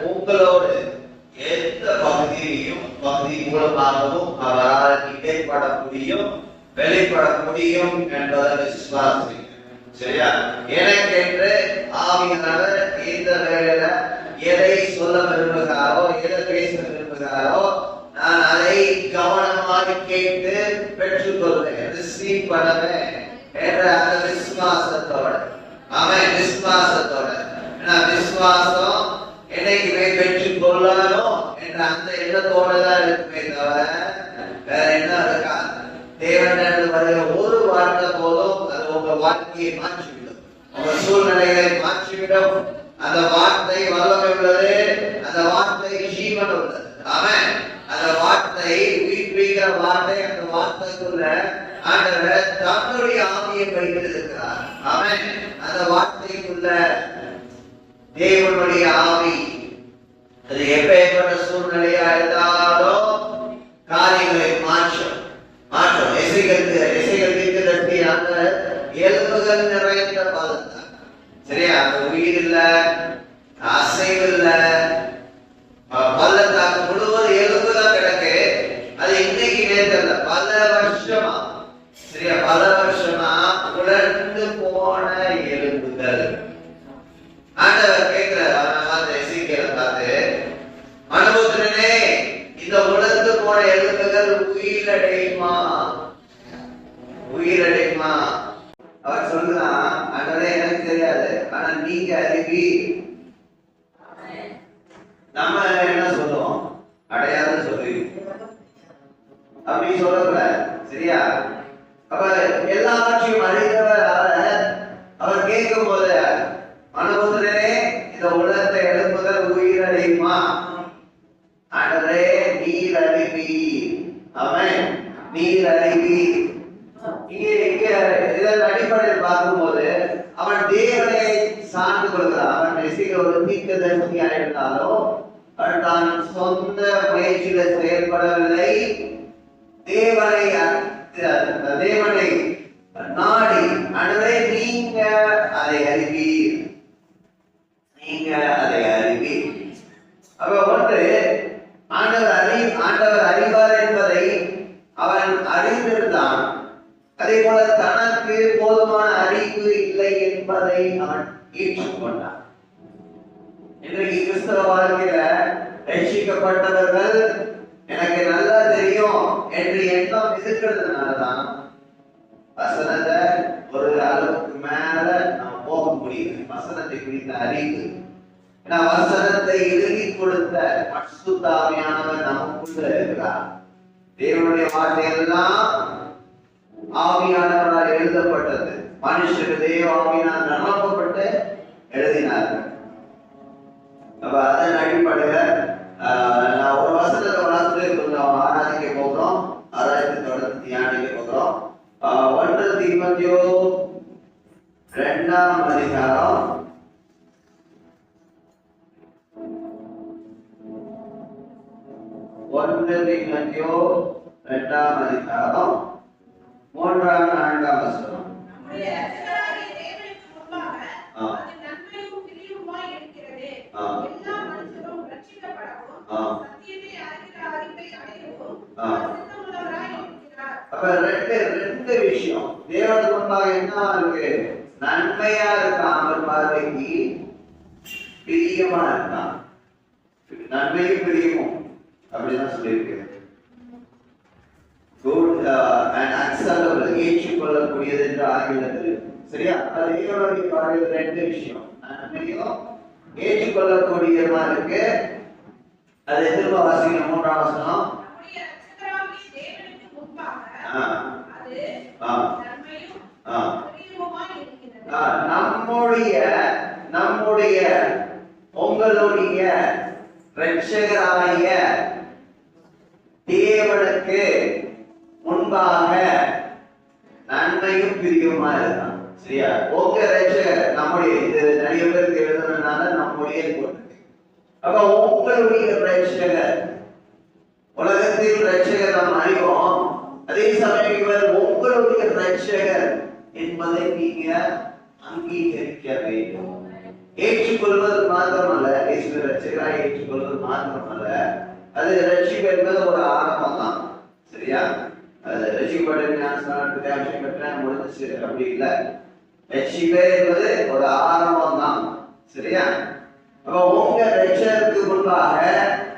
உங்களோடு எந்த பகுதி மூலமாகவும் அவரால் இடைப்பட முடியும், வெளிப்பட முடியும் என்பதை விசுவாசி. சரியா? எனக்கென்று ஆவியானவர் இந்த வேளையில எதை சொல்ல விரும்புகிறாரோ, எதை பேச விரும்புகிறாரோ, நான் அதை கவனமாக கேட்டு பெற்றுக்கொள்வேன், ரிசீவ் பண்ணுவேன் என்ற அந்த விசுவாசத்தோட. அவன் விசுவாசத்தோட, விசுவாசம் என்னைக்குமே பெற்றுக் கொள்ளணும் என்ற அந்த எண்ணத்தோட தான் இருக்குமே தவிர வேற என்ன இருக்கா? தேவன் வருகிற ஒரு வார்த்தை போதும் அது உங்க வாழ்க்கையை மாற்றிவிடும், உங்க சூழ்நிலைகளை மாற்றிவிடும். அந்த வார்த்தை வல்லமை உள்ளது, அந்த வார்த்தை ஜீவன் உள்ளது. அவன் அந்த வார்த்தை உயிர்ப்பிக்கிற வார்த்தை, அந்த வார்த்தைக்குள்ள ஆண்டவர் தன்னுடைய ஆவியை வைத்திருக்கிறார். அவன் அந்த வார்த்தைக்குள்ள தேவனுடைய ஆவி அது எப்பேற்பட்ட சூழ்நிலையா இருந்தாலும் காரியங்களை மாற்றும். அந்த எலும்புகள் நிறைந்த பலத்தான். சரியா? அந்த உயிர் இல்ல, அசைவு இல்ல, பள்ளத்தாக்கு முழுவதும் எலும்புதான் கிடக்கு. அது இன்னைக்கு நேரத்துல பல வருஷமா, சரியா, பல வருஷமா உலர்ந்து போன எலும்புகள். ஆண்டவர் கேட்கிறார், பார்த்து மனுபுத்திரனே, இந்த உலர்ந்து போன எலும்புகள் உயிரடையுமா? உயிரடையுமா? அவர் சொல்லுறான், ஆண்டவரே எனக்கு தெரியாது, ஆனா நீங்க அறிவி. நம்ம என்ன சொல்லுவோம்? அடையாது சொல்லி அப்படி சொல்லக்கூடாது. சரியா? அப்ப எல்லாவற்றையும் அறிந்தவர் அவர் கேட்கும் போது, மனுபுத்திரனே, இந்த உலகத்தை எழுப்புதல் உயிரடையுமா? ஆண்டவரே நீர் அறிவி. அவன் நீர் அறிவி. இதன் அடிப்படையில் பார்க்கும்போது அவன் தேவனை சார்ந்து கொள்கிறான். அவன் ஒரு தீர்க்கதரிசியாக இருந்தாலும் அவன் தான் சொந்த முயற்சியில செயல்படவில்லை. தேவனை நாடி, ஆண்டவரே நீங்க அதை அறிவீர், நீங்க அதை அறிவீர். அப்ப ஒன்று, ஆண்டவர் அறிவார் என்பதை அவன் அறிந்திருந்தான். அதே போல தனக்கு போதுமான அறிவு இல்லை என்பதை அவன் ஏற்றுக்கொண்டான். இன்றைக்கு கிறிஸ்தவ வாழ்க்கையில ரட்சிக்கப்பட்டவர்கள் எனக்கு நல்லா தெரியும் என்று எண்ணம் இருக்கிறதுனாலதான் வசனத்தை ஒரு அளவுக்கு மேல நாம் போக முடியும். வசனத்தை குறித்த அறிவு, வசனத்தை எழுதி கொடுத்த பரிசுத்த ஆவியானவர் நமக்குள்ள இருக்கிறார். தேவனுடைய வார்த்தையெல்லாம் ஆவியானவரால் எழுதப்பட்டது. மனுஷருக்கு தேவ ஆவியானவர் நிரப்பப்பட்டு எழுதினார்கள். அப்ப அதன் அடிப்படையில் நான் ஒரு வசனத்தை வளர்த்து ஆராதிக்க போகிறோம், ஆராய்ச்சி தொடர்ந்து தியானிக்க போகிறோம். 1 தீமோத்தேயு 2ஆம் அதிகாரம் 1 தீமோத்தேயு 2ஆம் அதிகாரம் 3ஆம் 4ஆம் வசனம். அப்ப ரெண்டு விஷயம் தேவனுக்கு முன்பாக என்னவா இருக்கு? நன்மையா இருக்கான், அவர் பார்வைக்கு பிரியமா இருக்கான். நன்மையும் பிரியமும் அப்படிதான் சொல்லியிருக்கு. குட் அண்ட் அக்செப்டபிள், ஏற்றுக்கொள்ளக்கூடியது என்று ஆங்கிலத்தில். சரியா? அது தேவனுடைய பார்வையில் ரெண்டு விஷயம், நன்மையும் ஏற்றுக்கொள்ளக்கூடியதா இருக்கு. அது திரும்ப வாசிக்கணும். 3ஆம் வசனம். நம்முடைய உங்களுடைய இரட்சகராகிய தேவனுக்கு முன்பாக நன்மையும் பிரியமா இருக்கான். சரியா? உங்க இரட்சகர் நம்முடைய, இது நிறைய பேருக்கு எழுதுறதுனால நம்முடைய போட்டு. அப்ப உங்களுடைய இரட்சகர், உலகத்தில் இரட்சகர் நாம் அறிவோம். அதே சமயம் இவர் உங்களுடைய இரட்சகர் என்பதை நீங்க அங்கீகரிக்க வேண்டும். ஏற்றுக்கொள்வது மாத்திரமல்ல, இயேசுவை இரட்சகராய் ஏற்றுக்கொள்வது மாத்திரமல்ல, அது ரட்சிப்பு என்பது ஒரு ஆரம்பம் தான். சரியா? அது ரட்சிக்கப்பட்ட ஞானஸ்நானத்துக்கு அபிஷேகம் பெற்ற முடிஞ்சிச்சு அப்படி இல்லை. ரட்சிப்பே என்பது ஒரு ஆரம்பம் தான். சரியா? அப்ப உங்க ரட்சகருக்கு முன்பாக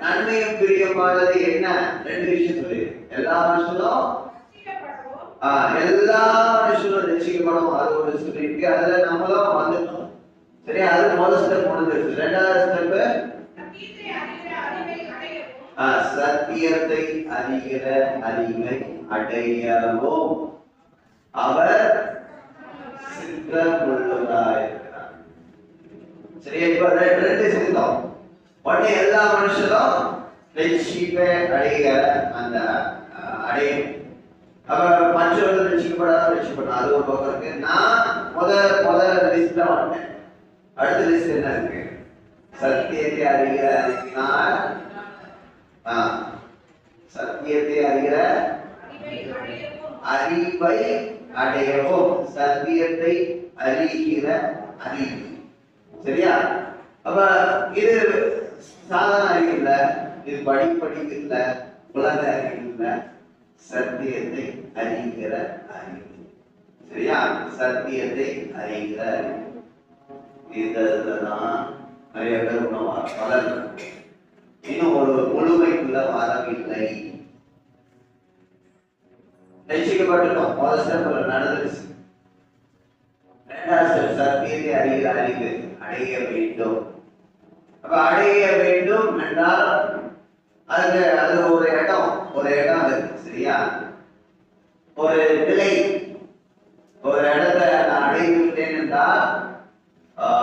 நன்மையும் பிரியமானது என்ன? ரெண்டு விஷயம் சொல்லி, எல்லா மனுஷனும் ரட்சிக்கப்படும். அது ஒரு சொல்லிட்டு அதுல நம்மளும் வந்துட்டோம். சரியா? அது முதல் ஸ்டெப் முடிஞ்சிருச்சு. ரெண்டாவது ஸ்டெப் சத்தியத்தை அறிகிற அறிவை அடையவும் அவர் சித்தமுள்ளவராயிருக்கிறார். சரியா? இப்ப ரெண்டு சித்தம். உடனே எல்லா மனுஷரும் ரட்சிப்பை அடைகிற அந்த அடையும். அப்ப மற்றவர்கள் ரட்சிக்கப்படாத அது ஒரு பக்கம் இருக்கு. நான் முதல் லிஸ்ட்ல வந்தேன். அடுத்த லிஸ்ட் என்ன இருக்கு? சத்தியத்தை அறிகிற அறிவினால், சத்தியத்தை அறிகிற அறிவை அடையவும், சத்தியத்தை அறிகிற அறிவு. சரியா? அப்ப இது சாதாரண அறிவு இல்ல, இது படிப்பு இல்ல, உலக அறிவு இல்ல, சத்தியத்தை அறிகிற அறிவு. சரியா? சத்தியத்தை அறிகிற அறிவு. இதுதான் நிறைய பேர் வளர்ந்து இன்னும் ஒரு முழுமைக்குள்ள வரவில்லை. ரட்சிக்கப்பட்டுட்டோம், முதல் ஸ்டெப் நடந்துருச்சு. ரெண்டாவது ஸ்டெப் சத்தியத்தை அறிகிற அறிவு அடைய வேண்டும். அப்ப அடைய வேண்டும் என்றால் அது ஒரு இடம் இருக்கு. சரியா? ஒரு நிலை, ஒரு இடத்தை நான் அடைந்து விட்டேன் என்றால்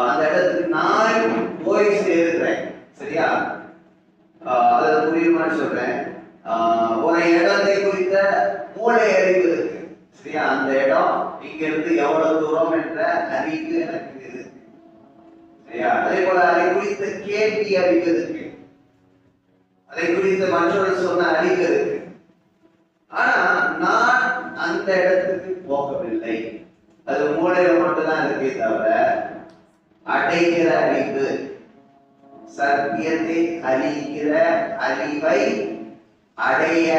அந்த இடத்துக்கு நான் போய் சேர்க்கிறேன். சரியா? அதை புரியுமான்னு சொல்றேன். ஒரு இடத்தை குறித்த மூளை அறிவு இருக்கு. சரியா? அந்த இடம் இங்க இருந்து எவ்வளவு தூரம் என்ற அறிவு எனக்கு இருக்கு. சரியா? அதே போல அதை குறித்த கேள்வி அறிவு இருக்கு. அதை குறித்த மற்றவர்கள் சொன்ன அறிவு இருக்கு. ஆனா நான் அந்த இடத்துக்கு போகவில்லை. அது மூளையில மட்டும்தான் இருக்கே தவிர அடைகிற அறிவு, சத்தியத்தை அறிகிற அறிவை அடைய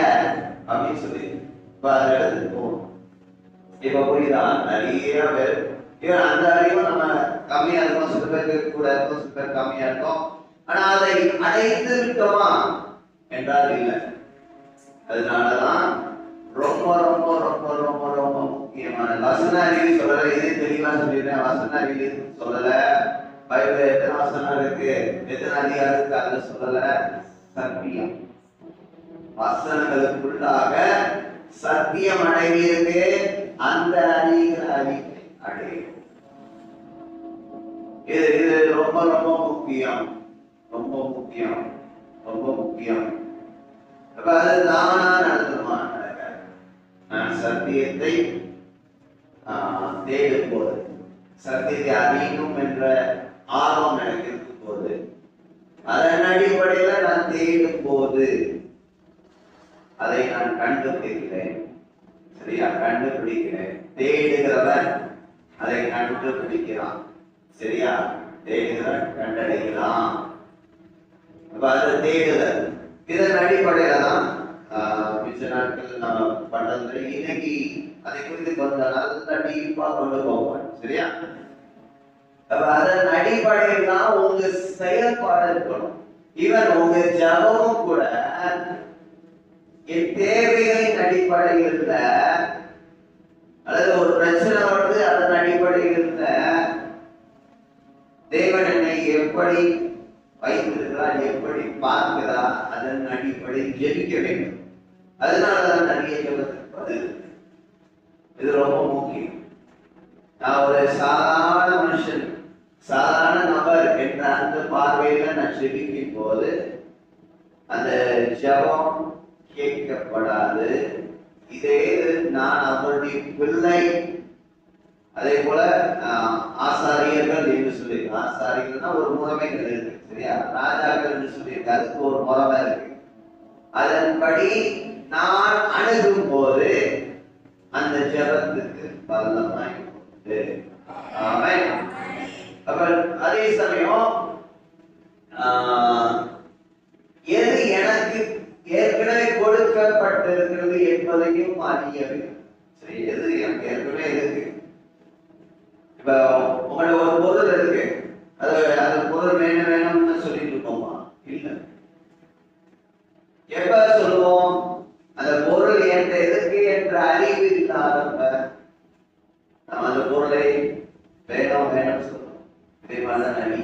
அப்படின்னு சொல்லி அந்த இடத்துக்கு போகணும். இப்ப புரியுதா? நிறைய பேர் அந்த அறிவும் நம்ம கம்மியா இருக்கும், சில பேருக்கு கூட இருக்கும், சில பேர் கம்மியா இருக்கும். ஆனா அதை அடைந்து விட்டோமா என்றால் இல்லை. அதனாலதான் ரொம்ப ரொம்ப ரொம்ப ரொம்ப ரொம்ப முக்கியமான வசன அறிவு சொல்லல. இதே தெளிவா சொல்லிடுறேன். வசன அறிவு சொல்லல. பைபிள் எத்தனை வசனம் இருக்கு, எத்தனை அதிகாரம் இருக்கு, அதுல சொல்லல. சத்தியம், வசனங்களுக்குள்ளாக சத்தியம் அடங்கியிருக்கு. அந்த அறிகிற அறிவை அடையும். இது ரொம்ப ரொம்ப முக்கியம், ரொம்ப முக்கியம், ரொம்ப முக்கியம். அப்ப அது தானா நடத்துமா? நான் சத்தியத்தை தேடும் போது, சத்தியத்தை அறியணும் என்ற ஆர்வம் எனக்கு இருக்கும் போது, அதன் அடிப்படையில நான் தேடும் போது அதை நான் கண்டுபிடிக்கிறேன். சரியா? கண்டுபிடிக்கிறேன். தேடுகிறவன் அதை கண்டுபிடிக்கிறான். சரியா? தேடுகிறவன் கண்டடைகிறான். அப்ப அது தேடுதல். இதன் அடிப்படையில தான் மிச்ச நாட்கள் நம்ம பண்ணது இன்னைக்கு அதை குறித்து கொஞ்சம் நல்ல டீப்பா கொண்டு போவோம். சரியா? அப்ப அதன் அடிப்படையில் தான் உங்க செயல்பாடு இருக்கணும். ஈவன் உங்க ஜபமும் கூட என் தேவைகளின் அடிப்படையில் இல்ல, அல்லது ஒரு பிரச்சனை வருது அதன் அடிப்படையில் இல்ல, தேவன் என்னை எப்படி வைத்திருக்கிறார், எப்படி பார்க்கிறார், அதன் அடிப்படையில் ஜெபிக்க வேண்டும். அதனாலதான் நிறைய ஜெபத்துக்கு பதில். இது ரொம்ப முக்கியம். நான் ஒரு சாதாரண மனுஷன், சாதாரண நபர் என்ற அந்த பார்வையில நான் ஜெபிக்கும் போது அந்த ஜெபம் கேட்கப்படாது. இதே நான் அவருடைய பிள்ளை, அதே போல ஆசாரியர்கள் என்று சொல்லி, ஆசாரியர்கள்னா ஒரு முறைமைகள் இருக்கு. சரியா? ராஜாக்கள் என்று சொல்லியிருக்கு, அதுக்கு ஒரு முறைமை இருக்கு. அதன்படி நான் அணுகும் போது அந்த ஜெபத்துக்கு பலமாய் உண்டு. ஆமென். அப்ப அதே சமயம் எது எனக்கு ஏற்கனவே கொடுக்கப்பட்டிருக்கிறது என்பதையும் அறிய வேண்டும். சரி, எது எனக்கு ஏற்கனவே இருக்கு. இப்ப உங்களோட ஒரு பொருள் இருக்கு, அது அந்த பொருள் வேணும்னு சொல்லிட்டு இருக்கோமா? இல்ல. எப்ப சொல்லுவோம்? அந்த பொருள் என்ற எதுக்கு என்ற அறிவு இல்லாதப்ப நம்ம அந்த பொருளை வேணும் சொல்லுவோம். இதே மாதிரிதான்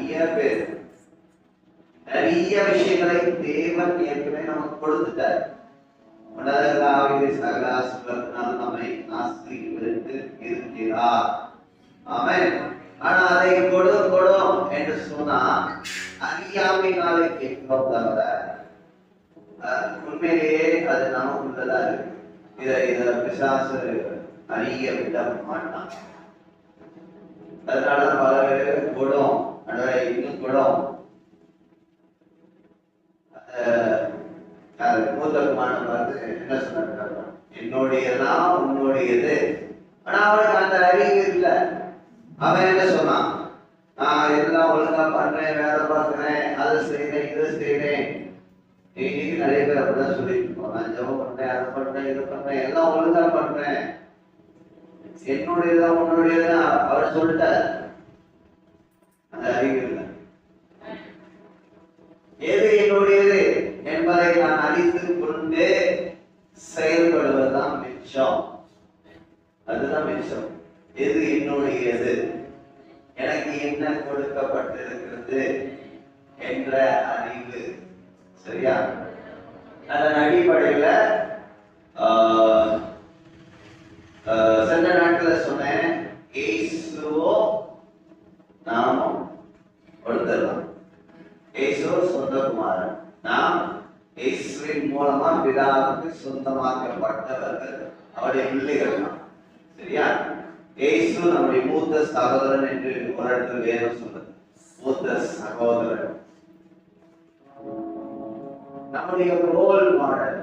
நிறைய விஷயங்களை தேவன் ஏற்கனவே நமக்கு கொடுத்துட்டார். நம்மை ஆசீர்வதித்து இருக்கிறார். ஆமென். ஆனா அதை கொடும் என்று சொன்னா அறியாமையினாலே கேட்கிறோம் தவிர உண்மையிலேயே அது நமக்குள்ளதா இருக்கு. இத பிசாசு அறிய விட மாட்டான். அதனால பல பேர் கொடும் இன்னும் கொடும் மூத்தமான பார்த்து என்ன சொன்னாங்க, என்னுடையதான் உன்னுடையது. ஆனா அவனுக்கு அந்த அறிவு இல்லை. அவன் என்ன சொன்னான், நான் எல்லாம் ஒழுங்கா பண்றேன், வேலை பார்க்கிறேன், அதை செய்யறேன், இதை செய்யறேன். இன்னைக்கு நிறைய பேர் அப்படிதான் சொல்லிட்டு இருக்கோம், நான் ஜெபம் பண்றேன், அதை பண்றேன், இதை பண்றேன், எல்லாம் ஒழுங்கா பண்றேன், என்னுடையதான் உன்னுடையதான் அவர் சொல்லிட்டார். அந்த அறிவு இல்லை. எது என்னுடையது என்பதை நான் அறிந்து கொண்டு செயல்படுவதுதான் மிச்சம். அதுதான் மிச்சம். எது என்னுடையது, எனக்கு என்ன கொடுக்கப்பட்டிருக்கிறது என்ற அறிவு. சரியா? அதன் அடிப்படையில சென்ற நாட்கள் சொன்னேன், இயேசுவோ நாமும் கொடுத்துடலாம். இயேசு சொந்தகுமாரன், நாம் இயேசுவின் மூலமா பிதாவுக்கு சொந்தமாக்கப்பட்டவர்கள், அவருடைய பிள்ளைகள் தான். சரியா? இயேசு நம்முடைய மூத்த சகோதரன் என்று ஒரு இடத்துல வேதம் சொல்றது. மூத்த சகோதரன் நம்முடைய ரோல் மாடல்.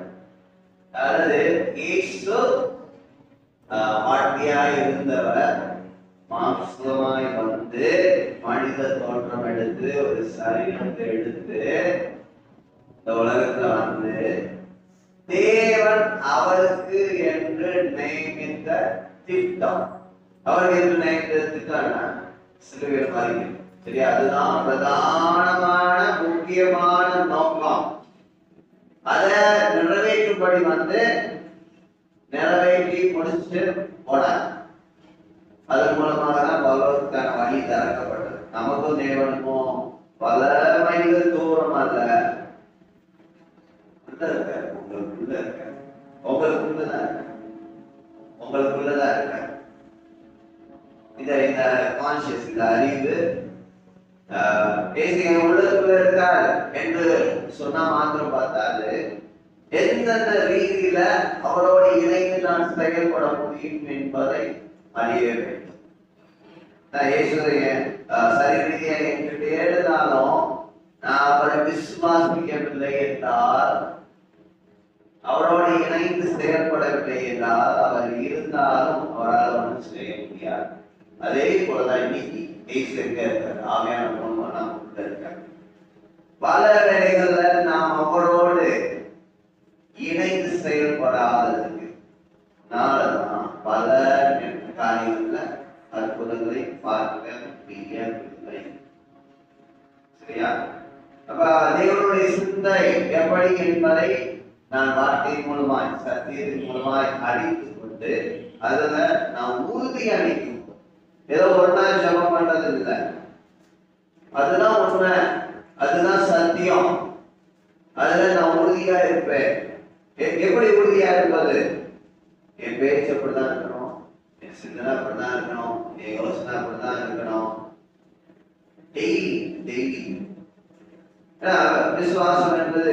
அதாவது இயேசு வாழ்க்கையாய் இருந்தவர் மாம்சமாய் வந்து மனித தோற்றம் எடுத்து ஒரு சரீரத்தை எடுத்து இந்த உலகத்துல வந்து தேவன் அவருக்கு என்று நியமித்த திட்டம், அவருக்கு என்று நியமித்த திட்டம் சிலுவையில் மறிக்கிறது. சரியா? அதுதான் பிரதானமான முக்கியமான நோக்கம். அதை நிறைவேற்றும்படி வந்து நிறைவேற்றி முடிச்சு போனார். அதன் மூலமாக தான் பகவத்துக்கான வழி திறக்கப்பட்டது. நமக்கும் தேவனுக்கும் பல மைல்கள் தூரம் அல்ல, உங்களுக்குள்ளதான் இருக்க, உங்களுக்குள்ளதான் இருக்க. இந்த கான்சியஸ், இந்த அறிவு உள்ளதுக்குள்ள இருக்கார் என்று சொன்னா மாத்திரம் பார்த்தாரு, எந்தெந்த ரீதியில அவரோடு இணைந்து நான் செயல்பட முடியும் என்பதை அறிய வேண்டும். சரி ரீதியாக என்கிட்ட எழுதாலும் நான் அவரை விசுவாசிக்கவில்லை என்றால், அவரோடு இணைந்து செயல்படவில்லை என்றால், அவர் இருந்தாலும் அவரால் ஒன்றும் செய்ய முடியாது. அதே போலதான் இன்னைக்கு ஆமையான இருக்காங்க. பல வேளைகள்ல நாம் அவரோடு இணைந்து செயல்பட செயல்படாததுக்கு நாளதான் பல காரியங்கள்ல அற்புதங்களை பார்க்க முடியவில்லை. சரியா? அப்ப தேவனுடைய சிந்தை எப்படி என்பதை நான் வார்த்தை மூலமாய் சத்தியத்தின் மூலமாய் அறிந்து கொண்டு அதுல நான் உறுதியா நிற்கும். ஏதோ ஒரு நாள் ஜபம் பண்றது இல்லை, அதுதான் உண்மை, அதுதான் சத்தியம். அதுல நான் உறுதியா இருப்பேன். எப்படி உறுதியா இருப்பது? என் பேச்சு அப்படிதான் இருக்கணும், என் சிந்தனை அப்படிதான் இருக்கணும், என் யோசனை அப்படிதான் இருக்கணும். டெய்லி விசுவாசம் என்பது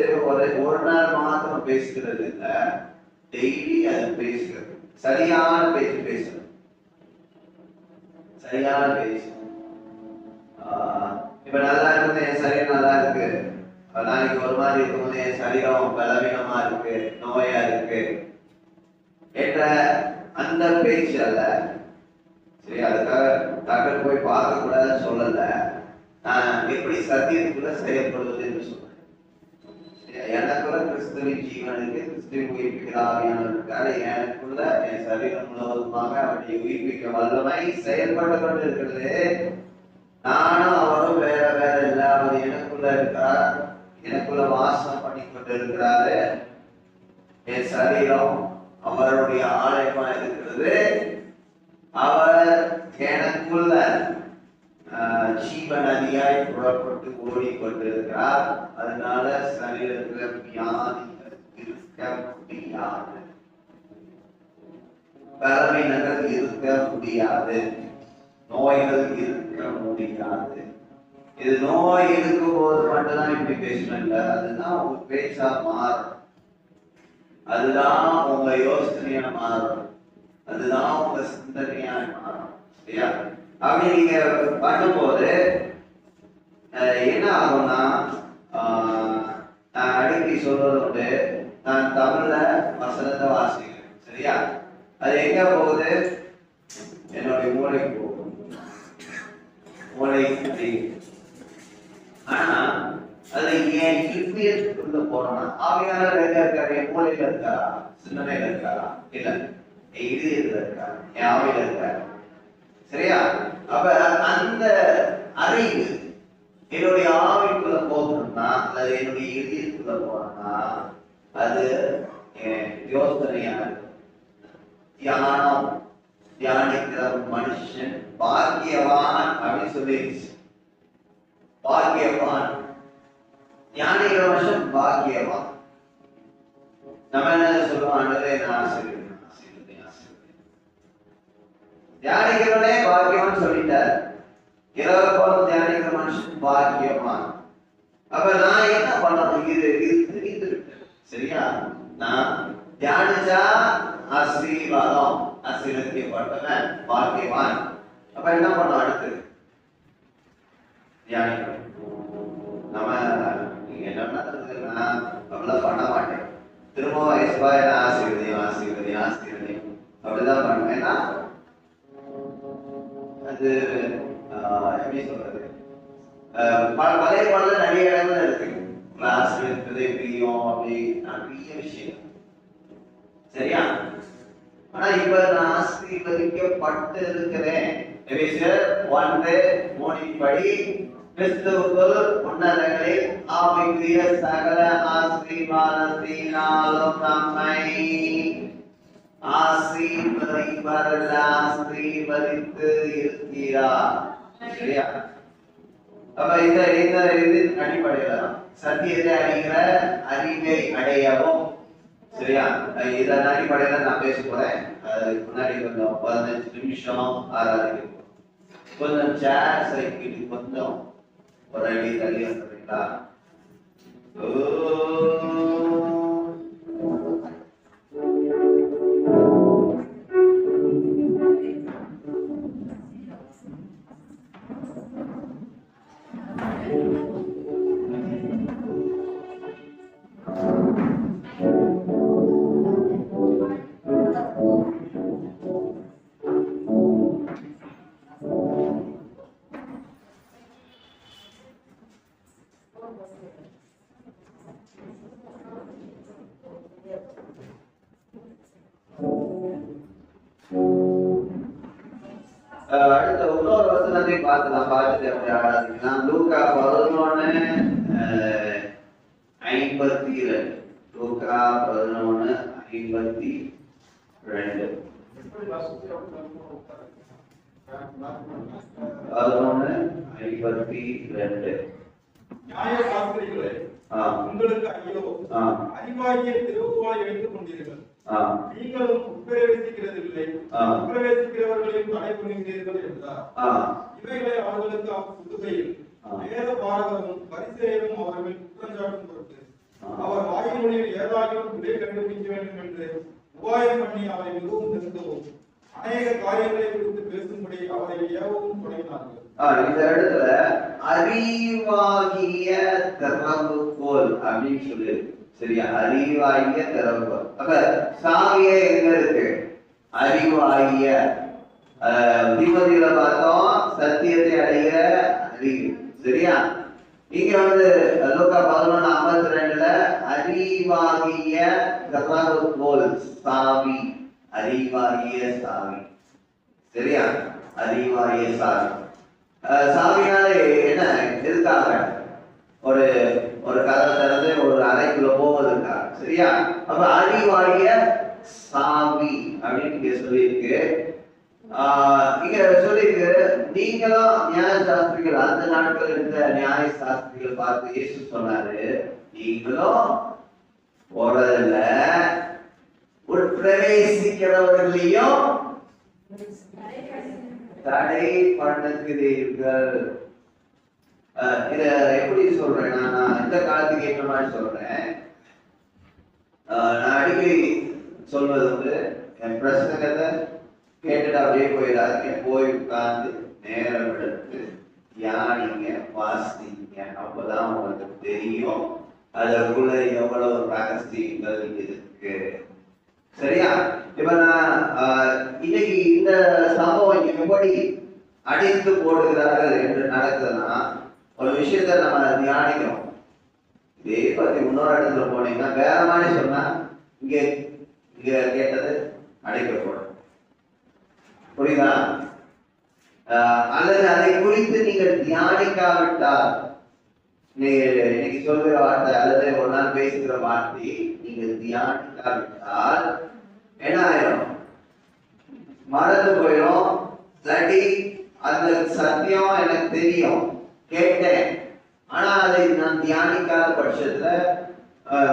ஒரு நாள் மாத்திரம் பேசுகிறது இல்லை, டெய்லி அது பேசுகிறது. சரியான பேச்சு பேசுறது, சரியான பேச்சு. இப்ப நல்லா இருக்குது, என் சரீரம் நல்லா இருக்கு, நாளைக்கு ஒரு மாதிரி இருக்கும்போது என் சரீரம் பலவீனமா இருக்கு, நோயா இருக்கு என்ற அந்த பேச்சு அல்ல. சரி, அதுக்காக டாக்டர் போய் பார்க்க கூடாதுன்னு சொல்லல. நான் எப்படி சத்தியத்துக்குள்ள செயல்படுவது என்று சொல்றேன். எனக்குள்ள கிறிஸ்துவின் ஜீவன் இருக்கு, கிறிஸ்துவின் உயிர்ப்பிக்கிற ஆவியானவர் இருக்காரு. எனக்குள்ள என் சரீரம் முழுவதுமாக அவருடைய உயிர்ப்பிக்க வல்லமை செயல்பட்டு கொண்டு இருக்கிறது. நானும் அவரும் வேற வேற இல்லை. அவர் எனக்குள்ள இருக்கிறார், எனக்குள்ள வாசம் பண்ணி கொண்டு இருக்கிறாரு. என் சரீரம் அவருடைய ஆலயமா இருக்கிறது. அவர் எனக்குள்ள ஜீவ நதியாய் புறப்பட்டு ஓடிக்கொண்டிருக்கிறார். அதனால சரீரத்தில் வியாதிகள் இருக்க முடியாது, பலவீனங்கள் இருக்க முடியாது, நோய்கள் இருக்க முடியாது. இது நோய் இருக்கும் போது மட்டும்தான் இப்படி பேசணும் இல்லை, அதுதான் உங்க பேச்சா மாறும், அதுதான் உங்க யோசனையா மாறும், அதுதான் உங்க சிந்தனையா மாறும். சரியா? அப்படி நீங்க பண்ணும்போது என்ன ஆகும்னா, நான் அடிக்கடி சொல்றது உண்டு, நான் தமிழ்ல வசனத்தை வாசிக்கிறேன். சரியா? அது எங்க போகுது? என்னுடைய மூளைக்கு போகும், மூளை. ஆனா அது ஏன் இருப்பியத்துக்குள்ள போறோம்னா, ஆவியானவர் எங்க இருக்காரு? என் மூளையில இருக்காரா, சிந்தனையில இருக்காரா? இல்ல, இதயத்துல இருக்காரு, என் ஆவியில இருக்காரு. சரியா? அப்ப அந்த அறிவு என்னுடைய ஆவிக்குள்ள போகணும்னா, அல்லது என்னுடைய இதயத்துக்குள்ள போகணும்னா, அது யோசனையா இருக்கும். தியானம் தியானிக்கிற மனுஷன் பாக்கியவான் அப்படின்னு சொல்லிடுச்சு. பாக்கியவான், தியானிக்கிற மனுஷன் பாக்கியவான். நம்ம என்ன சொல்லுவோம்? நான் ஆசீர்வதிக்கிறேன். தியானிக்கிறவனே பாக்கியவான் சொல்லிட்டார். இரவு போல தியானிக்கிற மனுஷன் பாக்கியவான். அப்ப நான் என்ன பண்ணணும்? இது தெரிந்து விட்டேன். சரியா? நான் தியானிச்சா ஆசீர்வாதம், ஆசீர்வதிக்கப்பட்டவன் பாக்கியவான். அப்ப என்ன பண்ணணும்? அடுத்து தியானிக்கணும். நம்ம நீங்க என்ன நான் அப்படிலாம் பண்ண மாட்டேன். திரும்ப வயசுவா என்ன ஆசீர்வதியும் ஆசீர்வதியும் ஆசீர்வதியும் அப்படிதான் பண்ணுவேன். ஏன்னா அது எப்படி சொல்றது, பழைய பாடல நிறைய இடங்கள்ல இருக்கு. கிளாஸ் இருக்குது, பிரியம், அப்படி நிறைய விஷயம். சரியா? ஆனா இப்ப நான் ஆசீர்வதிக்கப்பட்டு இருக்கிறேன். எபேசியர் 1:3 படி கிறிஸ்துவுக்குள் உன்னதங்களில் ஆவிக்குரிய சகல ஆசீர்வாதத்தினாலும் நம்மை ஆசீர்வதிப்பவர்கள் ஆசீர்வதித்து இருக்கிறார். சரியா? அப்ப இந்த அடிப்படையில சத்தியத்தை அடைகிற அறிவை அடையவும். சரியா? இதன் அடிப்படையில நான் பேச போறேன். அதுக்கு முன்னாடி கொஞ்சம் 15 நிமிஷம் ஆராதிக்கும். கொஞ்சம் சேர் சைக்கிள் கொஞ்சம் ஒரு அடி தள்ளி வந்துடுறீங்களா? அடுத்த இன்னொரு வசனத்தையும் பார்த்துலாம், பார்த்துட்டு அப்படி ஆராதிக்கலாம். லூக்கா 11:52. லூக்கா 11:52. 11:52. நியாயசாஸ்திரிகளே, உங்களுக்கு ஐயோ! அறிவாகிய திருவுருவாய் வைத்துக் கொண்டீர்கள். நீங்களும் உட்பிரவேசிக்கிறதில்லை, உட்பிரவேசிக்கிறவர்களையும் தடை பண்ணுகிறீர்கள் என்றார். இவைகளை அவர்களுக்கு புதுகையில் வேத பாரகரும் பரிசேயரும் அவர்கள் குற்றஞ்சாட்டும் பொருட்டு அவர் வாயிமொழியில் ஏதாயும் விடை கண்டுபிடிக்க வேண்டும் என்று உபாயம் பண்ணி அவரை மிகவும் நிறுத்தவும் அநேக காரியங்களை குறித்து பேசும்படி அவரை ஏவவும் தொடங்கினார்கள். இந்த இடத்துல அறிவாகிய திறவுகோல் அப்படின்னு சொல்லி, சரியா? அறிவாகிய திறவுகோல். அப்ப சாவியே எங்க இருக்கு? அறிவாகிய. தீமதியில பார்த்தோம் சத்தியத்தை அடைகிற அறிவு, சரியா? இங்க லூக்கா 11:52 அறிவாகிய திறவுகோல், சாவி, அறிவாகிய சாவி, சரியா? அறிவாகிய சாவி. சாமியால என்ன எதுக்காக? ஒரு ஒரு கதை திறந்து ஒரு அறைக்குள்ள போவதற்காக, சரியா? அப்ப அறிவாகிய சாவி அப்படின்னு இங்க சொல்லியிருக்கு. இங்க சொல்லியிருக்கு, நீங்களும் நியாய சாஸ்திரிகள், அந்த நாட்கள் இருந்த நியாய சாஸ்திரிகள் பார்த்து இயேசு சொன்னாரு, நீங்களும் போறதில்ல, உட்பிரவேசிக்கிறவர்களையும் தடை பண்ணுகிறீர்கள். இத எப்படி சொல்றேன்? நான் இந்த காலத்துக்கு ஏற்ற மாதிரி சொல்றேன். நான் அடிக்கடி சொல்வது என் பிரசங்கத்தை கேட்டுட்டு அப்படியே போயிடாதீங்க. போய் உட்கார்ந்து நேரம் எடுத்து தியானிங்க, வாசிங்க. அப்பதான் உங்களுக்கு தெரியும் அதற்குள்ள எவ்வளவு ரகசியங்கள் இருக்கு, சரியா? இப்ப நான் இன்னைக்கு இந்த சம்பவம் எப்படி அடித்து போடுகிறார்கள் என்று நடக்குதுன்னா, ஒரு விஷயத்த நம்ம தியானிக்கிறோம். இதே பத்தி இன்னொரு இடத்துல போனீங்கன்னா வேற மாதிரி சொன்னா இங்க இங்க கேட்டது அடைக்கப்படும், புரியுதா? அல்லது அதை குறித்து நீங்கள் தியானிக்காவிட்டால், இன்னைக்கு சொல்கிற வார்த்தை அல்லது ஒரு நாள் பேசுகிற வார்த்தை நீங்கள் தியானிக்காவிட்டால் என்ன ஆயிரும்? மறந்து போயிடும். இல்லாட்டி அந்த சத்தியம் எனக்கு தெரியும், கேட்டேன், ஆனா அதை நான் தியானிக்காத பட்சத்துல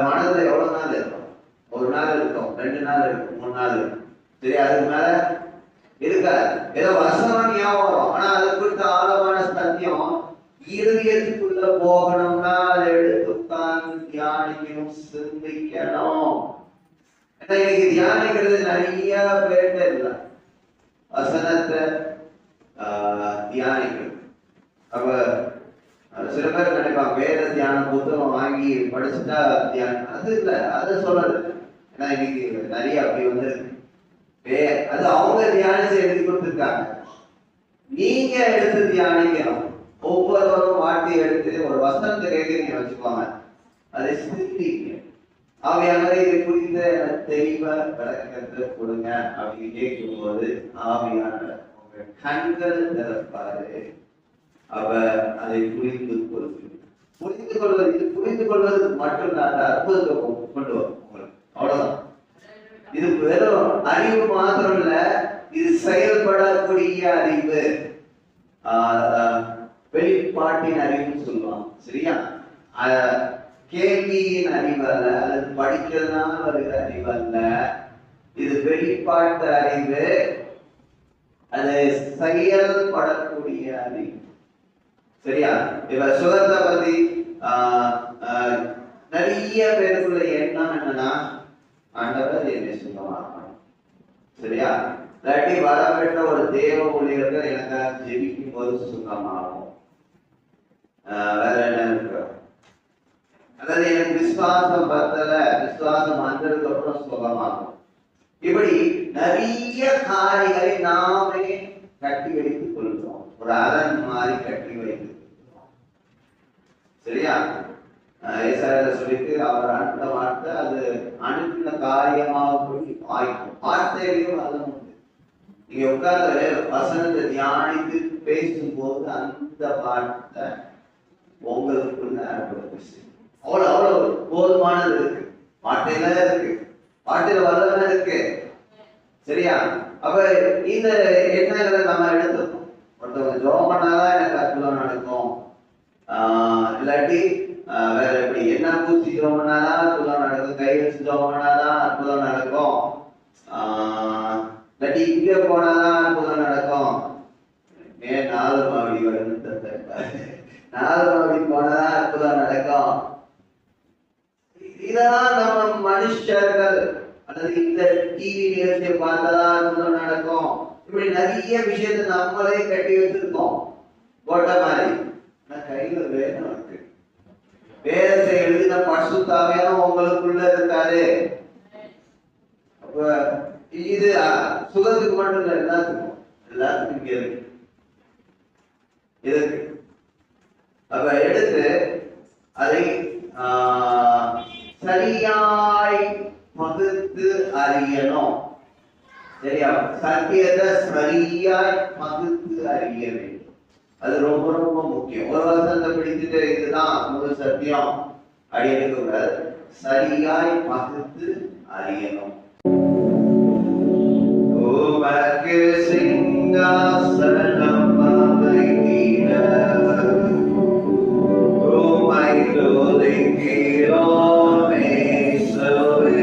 மனதுல எவ்வளவு நாள் இருக்கும்? ஒரு நாள் இருக்கும், 2 நாள் இருக்கும், 3 நாள் இருக்கும், சரி? அதுக்கு மேல இருக்காது. ஏதோ வசனம் ஞாபகம், ஆனா அது குறித்த ஆழமான சத்தியம் இருதயத்துக்குள்ள போகணும்னா அதை எடுத்து உட்கார்ந்து தியானிக்கணும், சிந்திக்கணும். இன்னைக்கு தியானிக்கிறது நிறைய பேர்ட்ட இல்ல, வசனத்தை தியானிக்கிறது. அப்ப சில பேர் நினைப்பாங்க வேத தியான புத்தகம் வாங்கி படிச்சுட்டா தியானம். அது இல்ல, அதை சொல்றது. ஏன்னா இன்னைக்கு நிறைய அப்படி வந்து அது அவங்க தியானிச்சு எழுதி கொடுத்துருக்காங்க. நீங்க எடுத்து தியானிக்கணும். ஒவ்வொருவரும் வார்த்தையை எடுத்து ஒரு வசனத்தை கேட்க வச்சுக்கோங்க, அதை சிந்திங்க. ஆவியானவரை இதை குறித்த தெளிவா விளக்கத்தை கொடுங்க அப்படின்னு கேட்கும்போது ஆவியானவர் உங்க கண்கள் திறப்பாரு. அவர் அதை புரிந்து கொள்வது இது புரிந்து கொள்வது மட்டும் அந்த அற்புதத்தை கொண்டு வரும் உங்களுக்கு, அவ்வளவுதான். இது வெறும் அறிவு மாத்திரம் இல்ல, இது செயல்படக்கூடிய அறிவு, வெளிப்பாட்டின் அறிவுன்னு சொல்லுவாங்க, சரியா? கேள்வியின் அறிவு அல்ல, அல்லது படிக்கிறதுனால வருகிற அறிவு அல்ல, இது வெளிப்பாட்டு அறிவு, அது செயல்படக்கூடிய அறிவு, சரியா? இப்ப சுகத்தை பத்தி நிறைய பேருக்குள்ள எண்ணம் என்னன்னா, ஆண்டவர் என்னை சுகமாக்கணும், சரியா? இல்லாட்டி வரப்பட்ட ஒரு தேவ ஊழியர்கள் எனக்காக ஜெபிக்கும் போது சுகமாகும். வேற என்ன இருக்கு? அதாவது எனக்கு விசுவாசம் பத்தல, விசுவாசம் வந்ததுக்கு அப்புறம் சுகமாகும். இப்படி நிறைய காரியங்களை நாமே கட்டி வைத்துக் கொள்கிறோம், ஒரு அரண் மாதிரி கட்டி வைத்து, சரியா? ஏசாயால சொல்லிட்டு அவர் அனுப்பின வார்த்தை அது அனுப்பின காரியமாக போய் வாய்க்கும். வார்த்தையிலையும் அதுவும் உண்டு. நீங்க உட்கார்ந்து வசனத்தை தியானித்து பேசும்போது அந்த வார்த்தை உங்களுக்குள்ள அவ்வளவு அவ்வளவு போதுமானது இருக்கு. வார்த்தையில இருக்கு, வார்த்தையில வல்லமை இருக்கு. சரியா? அப்ப இந்த எண்ணங்களை நம்ம எடுத்துக்கணும். ஒருத்தவங்க ஜோம் பண்ணாதான் எனக்கு அற்புதம் நடக்கும், இல்லாட்டி வேற எப்படி என்ன பூச்சி ஜோம் பண்ணாதான் அற்புதம் நடக்கும், கை வச்சு ஜோம் பண்ணாதான் அற்புதம் நடக்கும், இல்லாட்டி இங்க போனாதான் அற்புதம் நடக்கும். 4 மாவடி வருது, 4 மாவடி போனாதான் அற்புதம் நடக்கும். இதெல்லாம் நம்ம மனுஷர்கள் அல்லது இந்த டிவி நிகழ்ச்சியை பார்த்தாதான் அற்புதம் நடக்கும். இப்படி நிறைய விஷயத்தை நம்மளே கட்டி வச்சிருக்கோம் போட்ட மாதிரி. கையில வேதம் இருக்கு, வேதத்தை எழுதின பரிசுத்தாவியானவர் உங்களுக்குள்ள இருக்காரு. அப்ப இது சுகத்துக்கு மட்டும் இல்லை, எல்லாத்துக்கும் இங்க இருக்கு. இருக்கு. அப்ப எடுத்து அதை சரியாய் பகுத்து அறியணும். சரியா? சத்தியத்தை சரியாய் பகுத்து அறிய வேண்டும். அது ரொம்ப ரொம்ப முக்கியம். ஒரு வசனத்தை பிடித்துட்டு இதுதான் முழு சத்தியம் அப்படி எடுக்க கூடாது. சரியாய் பகுத்து அறியணும். உமக்கு சிங்காசனம் அமைத்திட உம்மை துதிக்கிறோம் இயேசுவே.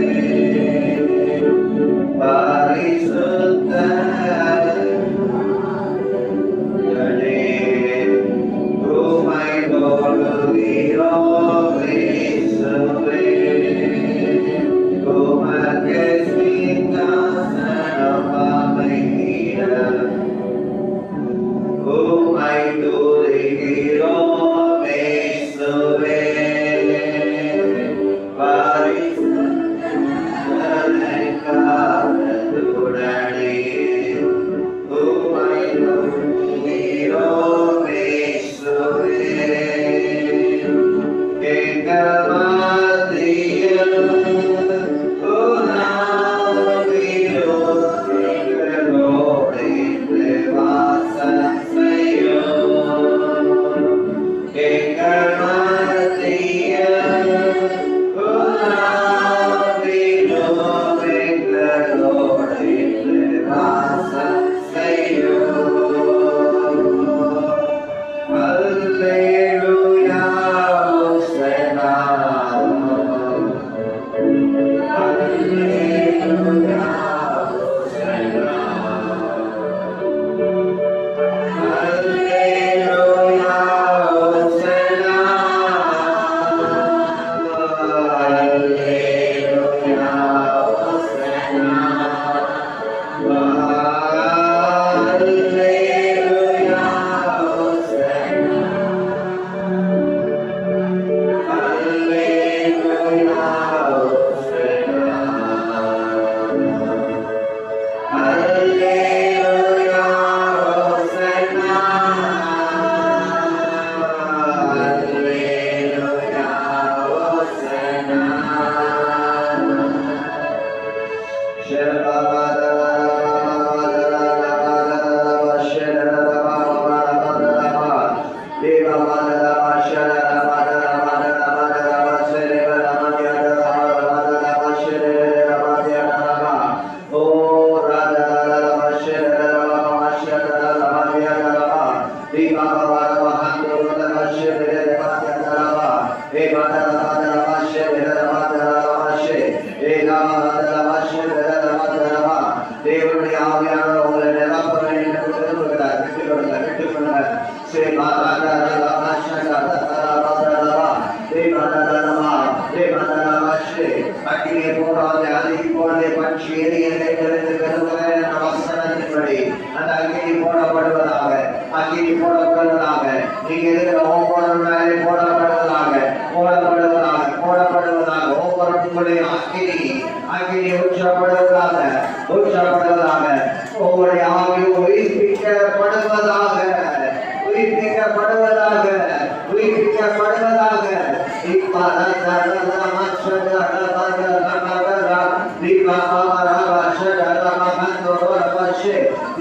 Shit.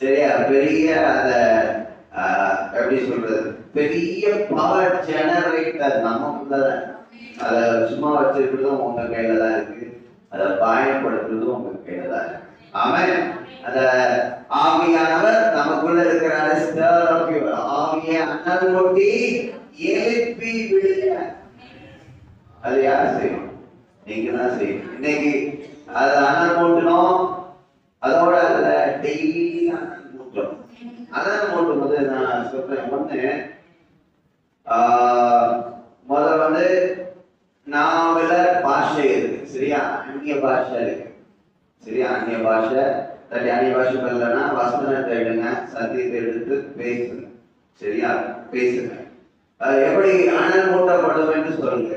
சரியா? பெரிய அத எப்படி சொல்றது, பெரிய பவர் ஜெனரேட்டர் நமக்குள்ளதான். அதை சும்மா வச்சிருக்கிறதும் உங்க கையில தான் இருக்கு, அதை பயன்படுத்துறதும் உங்க கையில தான் இருக்கு. ஆமென். அந்த ஆவியானவர் நமக்குள்ள இருக்கிறாரு. ஆவியை அனல் மூட்டி எழுப்பி விடுங்க. அது யார் செய்யணும்? நீங்க தான் செய்யணும். இன்னைக்கு அதை அனல் மூட்டணும். அதோட அதுல டெய்லி அனல் மூட்டணும். அனல் மூட்டும் போது நான் சொல்றேன், ஒண்ணு முதல்ல நாவல பாஷை இருக்கு, சரியா? அந்நிய பாஷை இருக்கு, சரியா? அந்நிய பாஷை தட்டி அந்நிய பாஷை வரலன்னா வசனத்தை எடுங்க, சத்தியத்தை எடுத்து பேசுங்க, சரியா? பேசுங்க. எப்படி அனல் மூட்டப்படும் என்று சொல்லுங்க.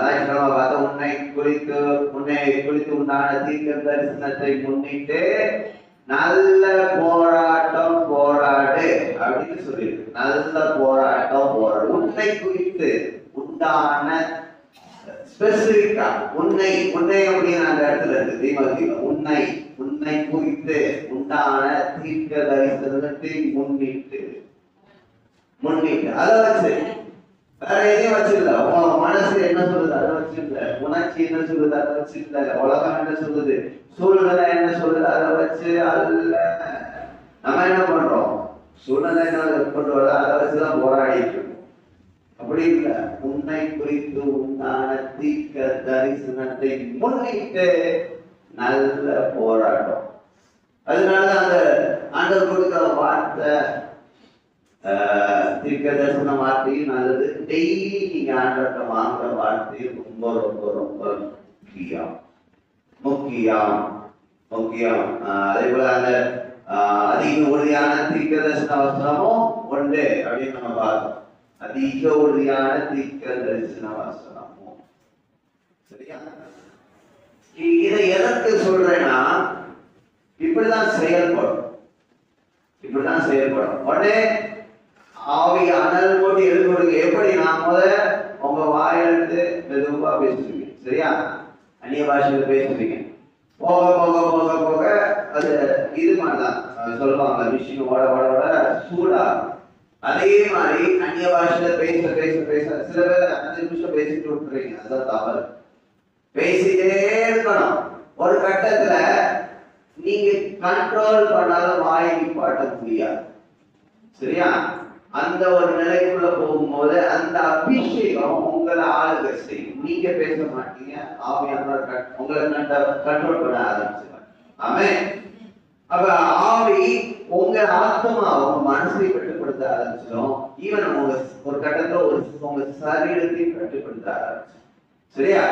ஞாயிற்றுக்கிழமை பார்த்த உன்னை குறித்து உண்டான தீர்க்க தரிசனத்தை முன்னிட்டு நல்ல போராட்டம் போராடு அப்படின்னு சொல்லியிருக்கு. நல்ல போராட்டம் போராடு. உன்னை குறித்து உண்டான ஸ்பெசிபிக்கா உன்னை அப்படின்னு அந்த இடத்துல இருக்கு தீமோத்தேயுல. உன்னை குறித்து உண்டான தீர்க்க தரிசனத்தை முன்னிட்டு அதை வச்சு வேற எதையும் வச்சிருந்த. உன் மனசு என்ன சொல்லுது அதை வச்சிருந்த, உணர்ச்சி என்ன சொல்லுது அதை வச்சிருந்த, உலகம் என்ன சொல்லுது, சூழ்நிலை என்ன சொல்லுது அதை வச்சு அல்ல. நம்ம என்ன பண்றோம்? சூழ்நிலை என்ன கொண்டு வர அதை வச்சுதான் போராடிட்டு இருக்கோம். அப்படி இல்லை. உன்னை குறித்து உண்டான தீர்க்க தரிசனத்தை முன்னிட்டு நல்ல போராட்டம். அதனால அந்த ஆண்டவர் கொடுக்கிற வார்த்தை தீர்க்க தரிசன வார்த்தையும் நல்லது. டெய்லி நீங்க ஆண்டவர்கிட்ட வாங்குற வார்த்தை ரொம்ப ரொம்ப ரொம்ப முக்கியம். அதே போல அந்த அதிக உறுதியான தீர்க்க தரிசன வசனமும் உண்டு அப்படின்னு நம்ம பார்த்தோம். அதிக உறுதியான தீர்க்க தரிசன வசனமும், சரியா? இதை எதற்கு சொல்றேன்னா, இப்படிதான் செயல்படும். உடனே ஆவி அனல் போட்டு எழுதுறது எப்படி? நான் உங்க வாயிலிருந்து மெதுவா பேசுவீங்க, சரியா? அந்நிய பாஷையில பேசுவீங்க. போக போக போக போக அது இது மாதிரிதான் சொல்லுவாங்க, மிஷின் ஓட ஓட ஓட சூடா. அதே மாதிரி அந்நிய பாஷையில பேச பேச பேச சில பேர் 5 நிமிஷம் பேசிட்டு விட்டுறீங்க. அதுதான் தவறு. பேசிட்டே இருக்கணும். ஒரு கட்டத்துல நீங்க கண்ட்ரோல் பண்ணாலும் வாயை நிப்பாட்ட முடியாது, சரியா? அந்த ஒரு நிலைக்குள்ள போகும்போது அந்த அபிஷேகம் உங்களை ஆளுகை செய்யும். நீங்க பேச மாட்டீங்க, ஆவியானவர் உங்களை கண்ட்ரோல் பண்ண ஆரம்பிச்சுவாங்க. ஆமென். அப்ப ஆவி உங்க ஆத்மா உங்க மனசை கட்டுப்படுத்த ஆரம்பிச்சிடும். ஈவன் உங்க ஒரு கட்டத்துல உங்க சரீரத்தையும் கட்டுப்படுத்த ஆரம்பிச்சிடும், சரியா?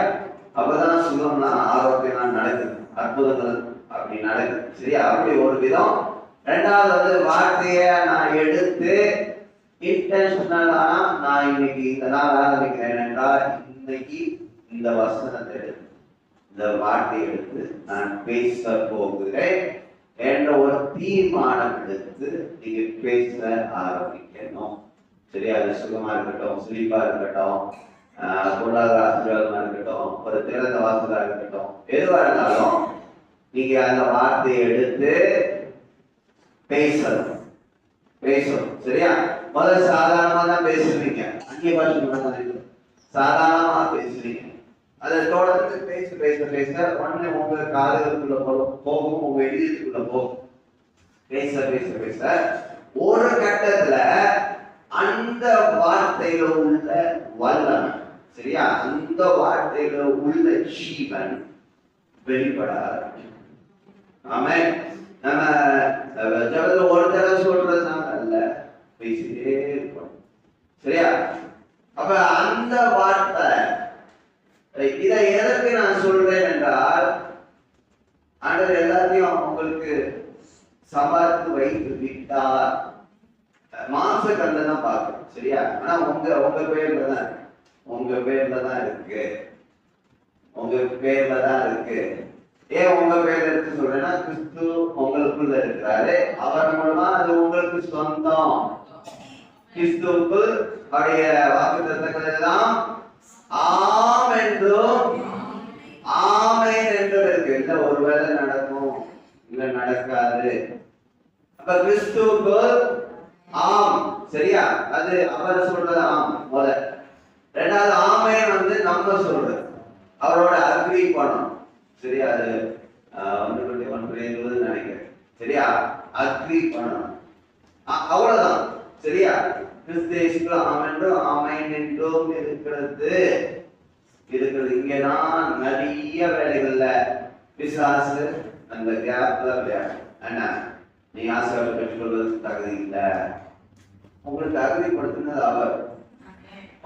அப்பதான் சுகம்லாம் ஆரோக்கியம்லாம் நடக்குது, அற்புதங்கள் அப்படி நடக்குது, சரியா? அப்படி ஒரு விதம். ரெண்டாவது வார்த்தைய நான் எடுத்து இன்டென்ஷனலா நான் இன்னைக்கு இந்த நாள் ஆரம்பிக்கிறேன் என்றால், இன்னைக்கு இந்த வசனத்தை எடுத்து இந்த வார்த்தையை எடுத்து நான் பேச போகிறேன் என்ற ஒரு தீர்மானம் எடுத்து நீங்க பேச ஆரம்பிக்கணும், சரியா? அது சுகமா இருக்கட்டும், சிரிப்பா இருக்கட்டும், பொருளாதார ஆசீர்வாதமா இருக்கட்டும், ஒரு திறந்த வாசலா இருக்கட்டும், எதுவா இருந்தாலும் நீங்க அந்த வார்த்தையை எடுத்து பேசணும், சரியா? முதல்ல சாதாரணமா தான் பேசுவீங்க, அந்நிய பாஷை சாதாரணமா பேசுவீங்க. அதை தொடர்ந்து பேச பேச பேச உடனே உங்க காதுகளுக்குள்ள போகும், உங்க இதயத்துக்குள்ள போகும். பேச பேச பேச ஒரு கட்டத்துல அந்த வார்த்தையில உள்ள வல்லமை, சரியா? அந்த வார்த்தையில உள்ள ஜீவன் வெளிப்பட ஆரம்பிக்கும். ஆமென். நம்ம ஜபத்துல ஒரு தடவை சொல்றதுனால அல்ல, பேசிட்டே இருக்கணும், சரியா? அப்ப அந்த வார்த்தை இதை எதற்கு நான் சொல்றேன் என்றால், ஆண்டவர் எல்லாத்தையும் உங்களுக்கு சம்பாதித்து வைத்து விட்டார். மாச கல்ல தான் பார்க்கணும், சரியா? ஆனா உங்க பேர்ல தான் இருக்கு, ஏன் உங்க பேர்ல இருக்கு சொல்றேன்னா, கிறிஸ்து உங்களுக்குள்ள இருக்கிறாரு, அவர் மூலமா அது உங்களுக்கு சொந்தம். கிறிஸ்துவுக்கு அவருடைய வாக்குத்தத்தங்கள் எல்லாம் ஆம் என்றும் ஆமென் என்றும் இருக்கு. இல்ல ஒருவேளை நடக்கும், இல்ல நடக்காது, முடியாது. அப்ப கிறிஸ்துவுக்குள் ஆம், சரியா? அது அவர் சொல்றது ஆம் முதல்ல. ரெண்டாவது ஆமே நம்ம சொல்றது, அவரோட அக்ரி பண்ணணும், சரியா? அது 1:1 நினைக்கிறேன், சரியா? அக்ரி பண்ணணும், அவ்வளவுதான், சரியா? கிறிஸ்து ஆமென்றும் ஆமென் என்றும் இருக்கிறது. இங்கதான் நிறைய வேலைகள்ல பிசாசு அந்த கேப்ல விளையாடு. என்ன, நீ ஆசீர்வாதம் பெற்றுக்கொள்வதற்கு தகுதி இல்லை. உங்களுக்கு தகுதிப்படுத்தினது அவர்.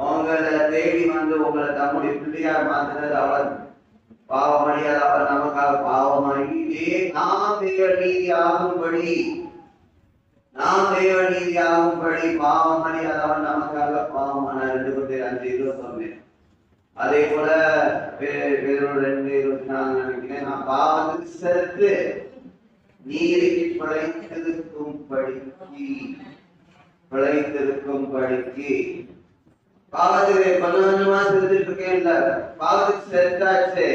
உங்களை தேடி உங்களை தம்முடைய பிள்ளையார் மாத்தினது அவர். பாவமணியார் அவர் நமக்காக பாவமாகி நாம் தேவ நீதியாகும்படி பாவமணியார் அவர் நமக்காக பாவமான 2:5 அதே போல 2:24 நினைக்கிறேன். நான் பாவத்துக்கு செத்து நீதிக்கு பிழைத்திருக்கும் படிக்கு பாவத்துக்கு கொஞ்சமா செஞ்சுட்டு இருக்கேன், இல்ல பாவத்துக்கு செத்தாச்சு.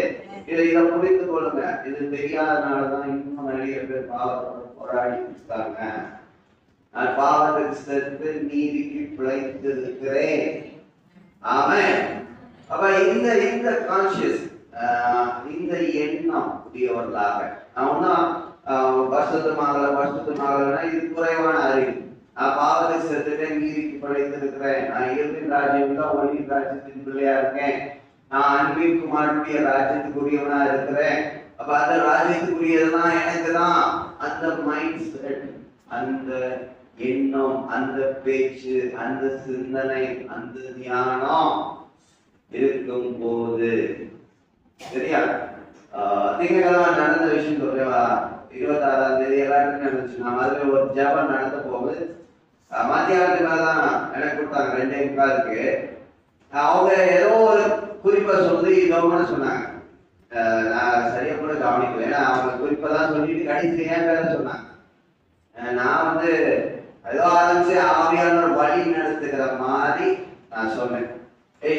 இதை புரிந்து கொள்ளுங்க. இது தெரியாதனாலதான் இன்னும் நிறைய பேர் பாவத்தோட போராடி இருக்காங்க. நான் பாவத்துக்கு செத்து நீதிக்கு பிழைத்திருக்கிறேன். ஆமென். அப்ப இந்த கான்சியஸ், இந்த எண்ணம் உடையவர்களாக வருஷத்துமாகலன்னா இது குறைவான அறிவு. நான் பாவத்துக்கு செத்துட்டேன், நீதிக்கு பிழைத்திருக்கிறேன். நான் இயற்பின் ராஜ்யம் தான் ஒளியின் ராஜ்யத்தின் பிள்ளையா இருக்கேன். நான் அன்பின் குமாரனுடைய ராஜ்யத்துக்குரியவனா இருக்கிறேன். அப்ப அந்த ராஜ்யத்துக்குரியதுதான் எனக்கு தான். அந்த மைண்ட் செட், அந்த எண்ணம், அந்த பேச்சு, அந்த சிந்தனை, அந்த தியானம் இருக்கும் போது, சரியா? திங்கட்கிழமை நடந்த விஷயம் சொல்றேவா? 26ஆம் தேதி எல்லாருக்கும் நடந்துச்சு. நான் அதுல ஒரு ஜபம் நடத்த போகுது. மத்தியானத்துக்கு மேலதான் எனக்கு கொடுத்தாங்க 2:45. அவங்க ஏதோ ஒரு குறிப்பா சொல்லி இதோன்னு சொன்னாங்க. நான் சரியா கூட கவனிக்கல. ஏன்னா அவங்க குறிப்பெல்லாம் சொல்லிட்டு கடைசி ஏன் வேலை சொன்னாங்க. நான் ஏதோ ஆரம்பிச்சு ஆவியான வழி நடத்துகிற மாதிரி நான் சொன்னேன்.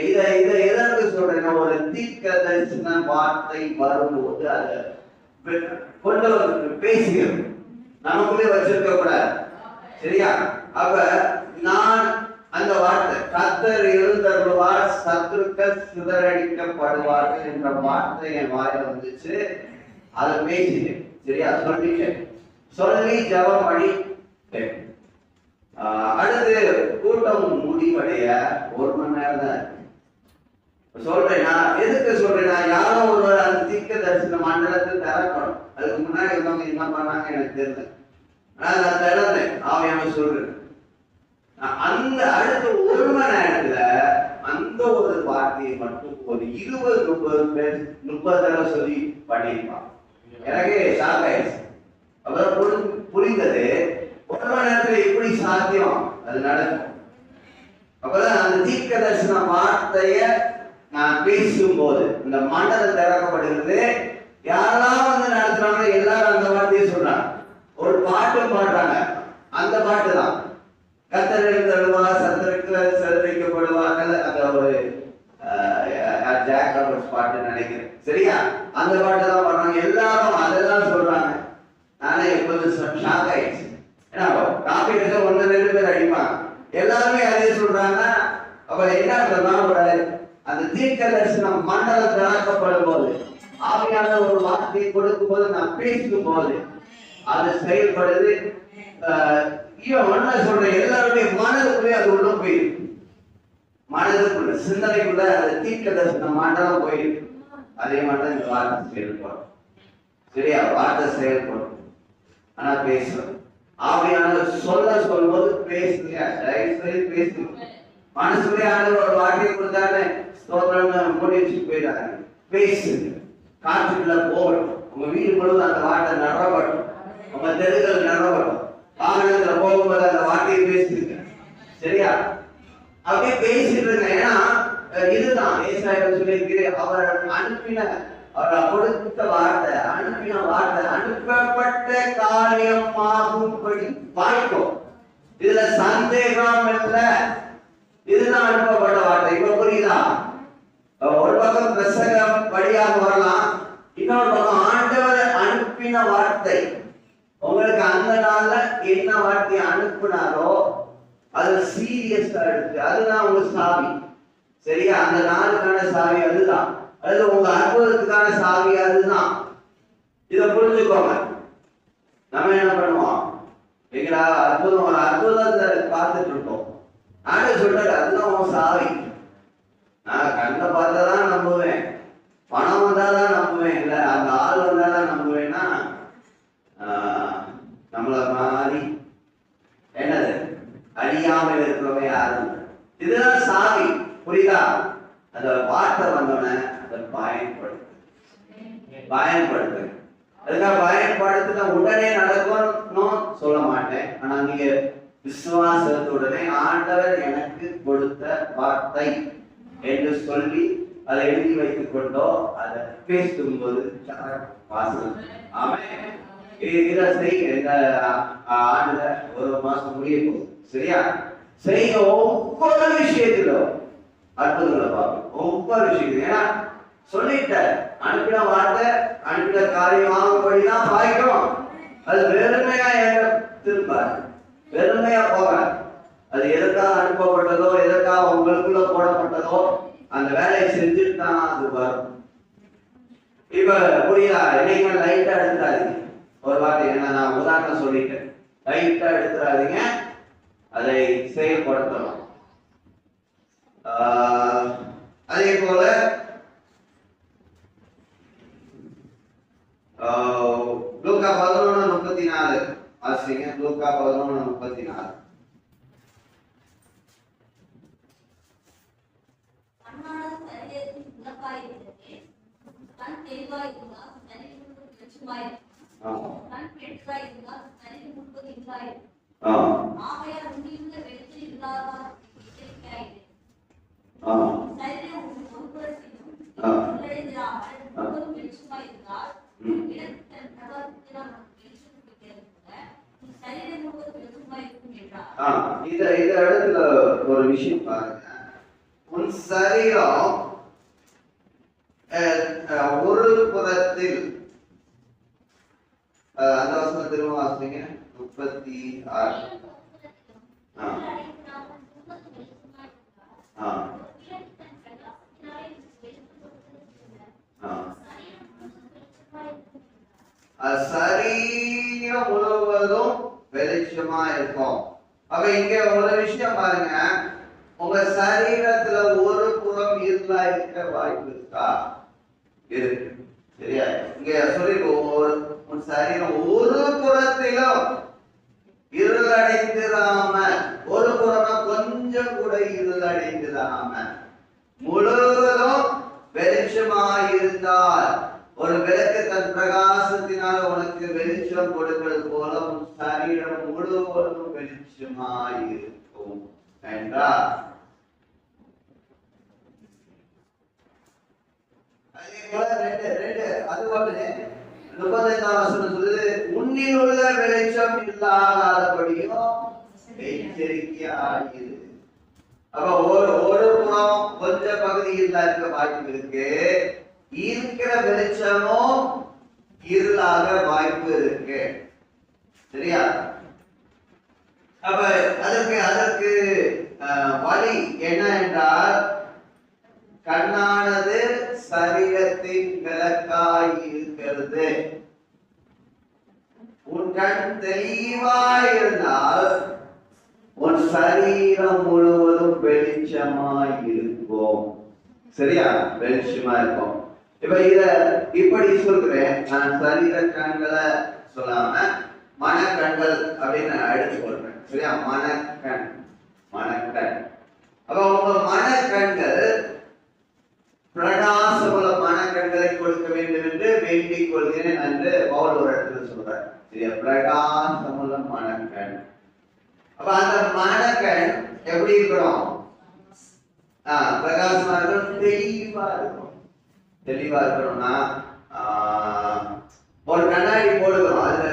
இதை எதற்கு சொல்றேன்னா, ஒரு தீர்க்கதரிசன வார்த்தை வரும்போது அதை கொண்டு வந்து பேசுகிறோம், நமக்குள்ளே வச்சிருக்க கூடாது, சரியா? அப்ப நான் அந்த வார்த்தை கர்த்தர் எழுந்தருள்வார், சத்துருக்கள் சிதறடிக்கப்படுவார்கள் என்ற வார்த்தை என் வாயில வந்துச்சு. அதை பேசிட்டேன், சரியா? சொல்லி ஜபம் பண்ணி அடுத்து கூட்டம் முடிவடைய 1 மணி நேரம் தான் சொல்றேன். நான் எதுக்கு சொல்றேன்னா, யாரோ ஒருவர் அந்த தீர்க்க தரிசன மண்டலத்தில் தரப்படும். அதுக்கு முன்னாடி இருந்தவங்க என்ன பண்ணாங்க எனக்கு தெரியல. நான் திறந்தேன், ஆவியான சொல்றேன். அந்த அடுத்த 1 மணி நேரத்துல அந்த ஒரு வார்த்தையை மட்டும் ஒரு 20-30 பேர் 30 தடவை சொல்லி பண்ணியிருப்பான். எனக்கு ஷாக் ஆயிடுச்சு. அப்புறம் புரிந்தது, 1 மணி நேரத்துல எப்படி சாத்தியம் அது நடக்கும். அப்பதான் அந்த தீர்க்க தரிசன வார்த்தைய நான் பேசும்போது இந்த மண்டலம் திறக்கப்படுகிறது. யாரெல்லாம் நடத்துறாங்க, எல்லாரும் அந்த வார்த்தையை சொல்றாங்க. ஒரு பாட்டும் பாடுறாங்க, அந்த பாட்டு தான். கர்த்தர் எழுந்தருள்வார், சத்துருக்கள் சிதறடிக்கப்படுவார்கள். அந்த ஒரு ஜாக் ராபர்ட்ஸ் பாட்டு நினைக்கிறேன், சரியா? அந்த பாட்டு தான் பாடுறாங்க, எல்லாரும் அதெல்லாம் சொல்றாங்க. நானே எப்போது ஷாக் ஆயிடுச்சு. ஏன்னா காப்பி எடுத்த 1-2 பேர் அடிப்பாங்க, எல்லாருமே அதே சொல்றாங்க. அப்ப என்ன சொல்றாங்க, அந்த தீர்க்க தரிசனம் மண்டலம் திறக்கப்படும் போது, ஆவியான ஒரு வார்த்தையை கொடுக்கும் போது, நான் பேசும் போது அது செயல்படுது. சொல்றேன், எல்லாருடைய மனதுக்குள்ளே அது உள்ள போயிருக்கு. மனதுக்குள்ள சிந்தனைக்குள்ள அது தீர்க்க தரிசன மண்டலம் போயிருக்கு. அதே மாதிரி இந்த வார்த்தை செயல்படும், சரியா? வார்த்தை செயல்படும், ஆனா பேசும். ஆவியான சொல்லும்போது பேசுங்க, பேசுங்க. மனசுக்குள்ளே ஒரு வார்த்தையை கொடுத்தாலே ஸ்தோத்திரம் மூடி வச்சு போயிடாங்க. பேசுங்க, காற்றுக்குள்ள போகட்டும். உங்க வீடு முழுவதும் அந்த வார்த்தை நடவட்டும், உங்க தெருக்கள் நடவட்டும். வாகனத்துல போகும்போது அந்த வார்த்தையை பேசுங்க, சரியா? அப்படியே பேசிட்டு இருங்க. ஏன்னா இதுதான் ஏசாயாவில் சொல்லியிருக்கிறேன், அவர் அனுப்பின, அவர் கொடுத்த வார்த்தை, அனுப்பின வார்த்தை அனுப்பப்பட்ட காரியமாகும்படி வாய்க்கும். இதுல சந்தேகம் இல்லை, இதுதான் அனுப்பப்பட்ட வார்த்தை. இப்ப புரியுதா? ஒரு பக்கம் பிரசங்கம் வழியாக வரலாம், இன்னொரு பக்கம் ஆண்டவர் அனுப்பின வார்த்தை. உங்களுக்கு அந்த நாள்ல என்ன வார்த்தை அனுப்புனாரோ அது சீரியஸா எடுத்து அதுதான் உங்க சாவி. சரியா? அந்த நாளுக்கான சாவி அதுதான். அது உங்க அற்புதத்துக்கான சாவி அதுதான். இதை புரிஞ்சுக்கோங்க. நம்ம என்ன பண்ணுவோம்? எங்களா அற்புதம் ஒரு அற்புதத்தை பார்த்துட்டு இருக்கோம். ஆனா சொல்றாரு அதுதான் உன் சாவி. நான் கண்ணை பார்த்தாதான் நம்புவேன், பணம் வந்தாதான் நம்புவேன், இல்ல அந்த ஆள் வந்தாதான் நம்புவேன்னா நம்மள மாதிரி என்னது அழியாமல் இருக்கிறவங்க யாரும். இதுதான் சாவி. புரியுதா? அந்த வார்த்தை வந்தோடனே அதை பயன்படுத்து. அதுக்காக பயன்படுத்தின உடனே நடக்கும்னு சொல்ல மாட்டேன். ஆனா நீங்க விசுவாசத்துடனே ஆண்டவர் எனக்கு கொடுத்த வார்த்தை என்று சொல்லி அதை எழுதி வைத்துக் கொண்டோ அதை பேசும்போது வாசனம். ஆமென். இதை செய்ய இந்த ஆண்டுல ஒரு மாசம் முடிய போகுது. சரியா? செய்ய ஒவ்வொரு விஷயத்திலும் அற்புதங்களை பார்க்கணும். ஒவ்வொரு விஷயத்திலும். ஏன்னா சொல்லிட்ட அனுப்பின வார்த்தை அனுப்பின காரியம் வாங்கும்படிதான் பாய்க்கிறோம். அது வெறுமையா எங்க திரும்பாரு, வெறுமையா போகாது. அது எதற்காக அனுப்பப்பட்டதோ எதற்காக உங்களுக்குள்ள போடப்பட்டதோ அந்த வேலையை செஞ்சுட்டு தான் அது வரும். இப்ப புரியுதா? என்னைக்குமே லைட்டா எடுத்துடாதீங்க. ஒரு வார்த்தை என்ன நான் உதாரணம் சொல்லிட்டேன். லைட்டா எடுத்துடாதீங்க, அதை செயல்படுத்தணும். அதே போல லூக்கா 11:34 வாசிங்க. லூக்கா 11:34. இந்த இடத்துல ஒரு விஷயம் பாருங்க. உன் சரீரம் ஒரு புறத்தில் அந்த வசனம் திரும்ப வாசிங்க. 36. சரீரம் முழுவதும் வெளிச்சமா இருக்கும். அப்ப இங்க ஒரு விஷயம் பாருங்க. உங்க சரீரத்துல ஒரு புறம் இருளா இருக்க வாய்ப்பு இருக்கா? இருக்கு. சரியா? இங்க சொல்லி உன் சரீரம் ஒரு புறத்திலும் இருளடைந்திராம, ஒரு புறமா கொஞ்சம் கூட இருளடைந்திராம முழுவதும் வெளிச்சமாயிருந்தால், ஒரு விளக்கு தன் பிரகாசத்தினால் உனக்கு வெளிச்சம் கொடுக்கிறது போல உன் சரீரம் முழுவதும் வெளிச்சமாயிருக்கும் என்றார். அதே போல அது ஒன்று 35ஆம் வசனம் சொல்லுது, உன்னில் உள்ள வெளிச்சம் இல்லாதபடியும் எச்சரிக்கையாயிரு. அப்ப ஒரு புறம் கொஞ்ச பகுதியில் இருக்க வாய்ப்பு இருக்கு, இருக்கிற வெளிச்சமும் இருளாக வாய்ப்பு இருக்கு. சரியா? அப்ப அதற்கு வழி என்ன என்றால், கண்ணானது சரீரத்தின் விளக்காய் இருக்கிறது. உன் கண் தெளிவாய் இருந்தால் உன் சரீரம் முழுவதும் வெளிச்சமாய் இருக்கும். சரியா? வெளிச்சமா இருக்கும். இப்ப இப்படி சொல்றேன். நான் சரீர கண்களை சொல்லாம மனக்கண்கள் அப்படின்னு எடுத்து கொள்றேன். சரியா? மனக்கண். அப்ப உங்க மனக்கண்கள் பிரகாசமுள்ள மனக்கண்களை கொடுக்க வேண்டும் என்று வேண்டிக் கொள்கிறேன் என்று பவுல் ஒரு இடத்துல சொல்றார். சரியா? பிரகாசமுள்ள மனக்கண். அப்ப அந்த மனக்கண் எப்படி இருக்கணும்? பிரகாசமா இருக்கணும், தெளிவா இருக்கணும்னா ஒரு கண்ணாடி போடுகிறோம், அதுல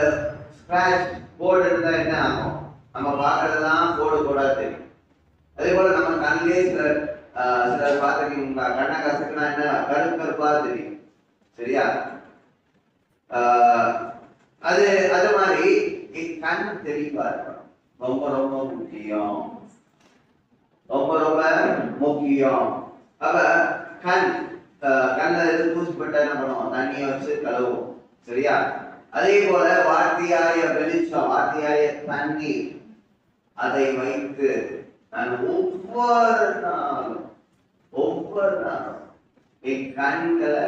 ஸ்கிராட்ச் போர்டு இருந்தா என்ன ஆகும்? நம்ம பார்க்கறதுலாம் போட தெரியும். அதே போல நம்ம கண்ணிலே சிலர் பார்த்துருக்கீங்களா? கண்ணை கசக்குனா என்ன கருப்பா தெரியும். சரியா? அது அது மாதிரி கண் தெளிவா இருக்கணும். ரொம்ப ரொம்ப முக்கியம், ரொம்ப ரொம்ப முக்கியம். அப்ப கண்ணில் எது பூசிப்பட்ட என்ன பண்ணுவோம், தண்ணியை வச்சு கழுவுவோம். சரியா? அதே போல வார்த்தையாய வெளிச்சம், வார்த்தையாய தண்ணீர், அதை வைத்து நான் ஒவ்வொரு நாளும் என் கண்களை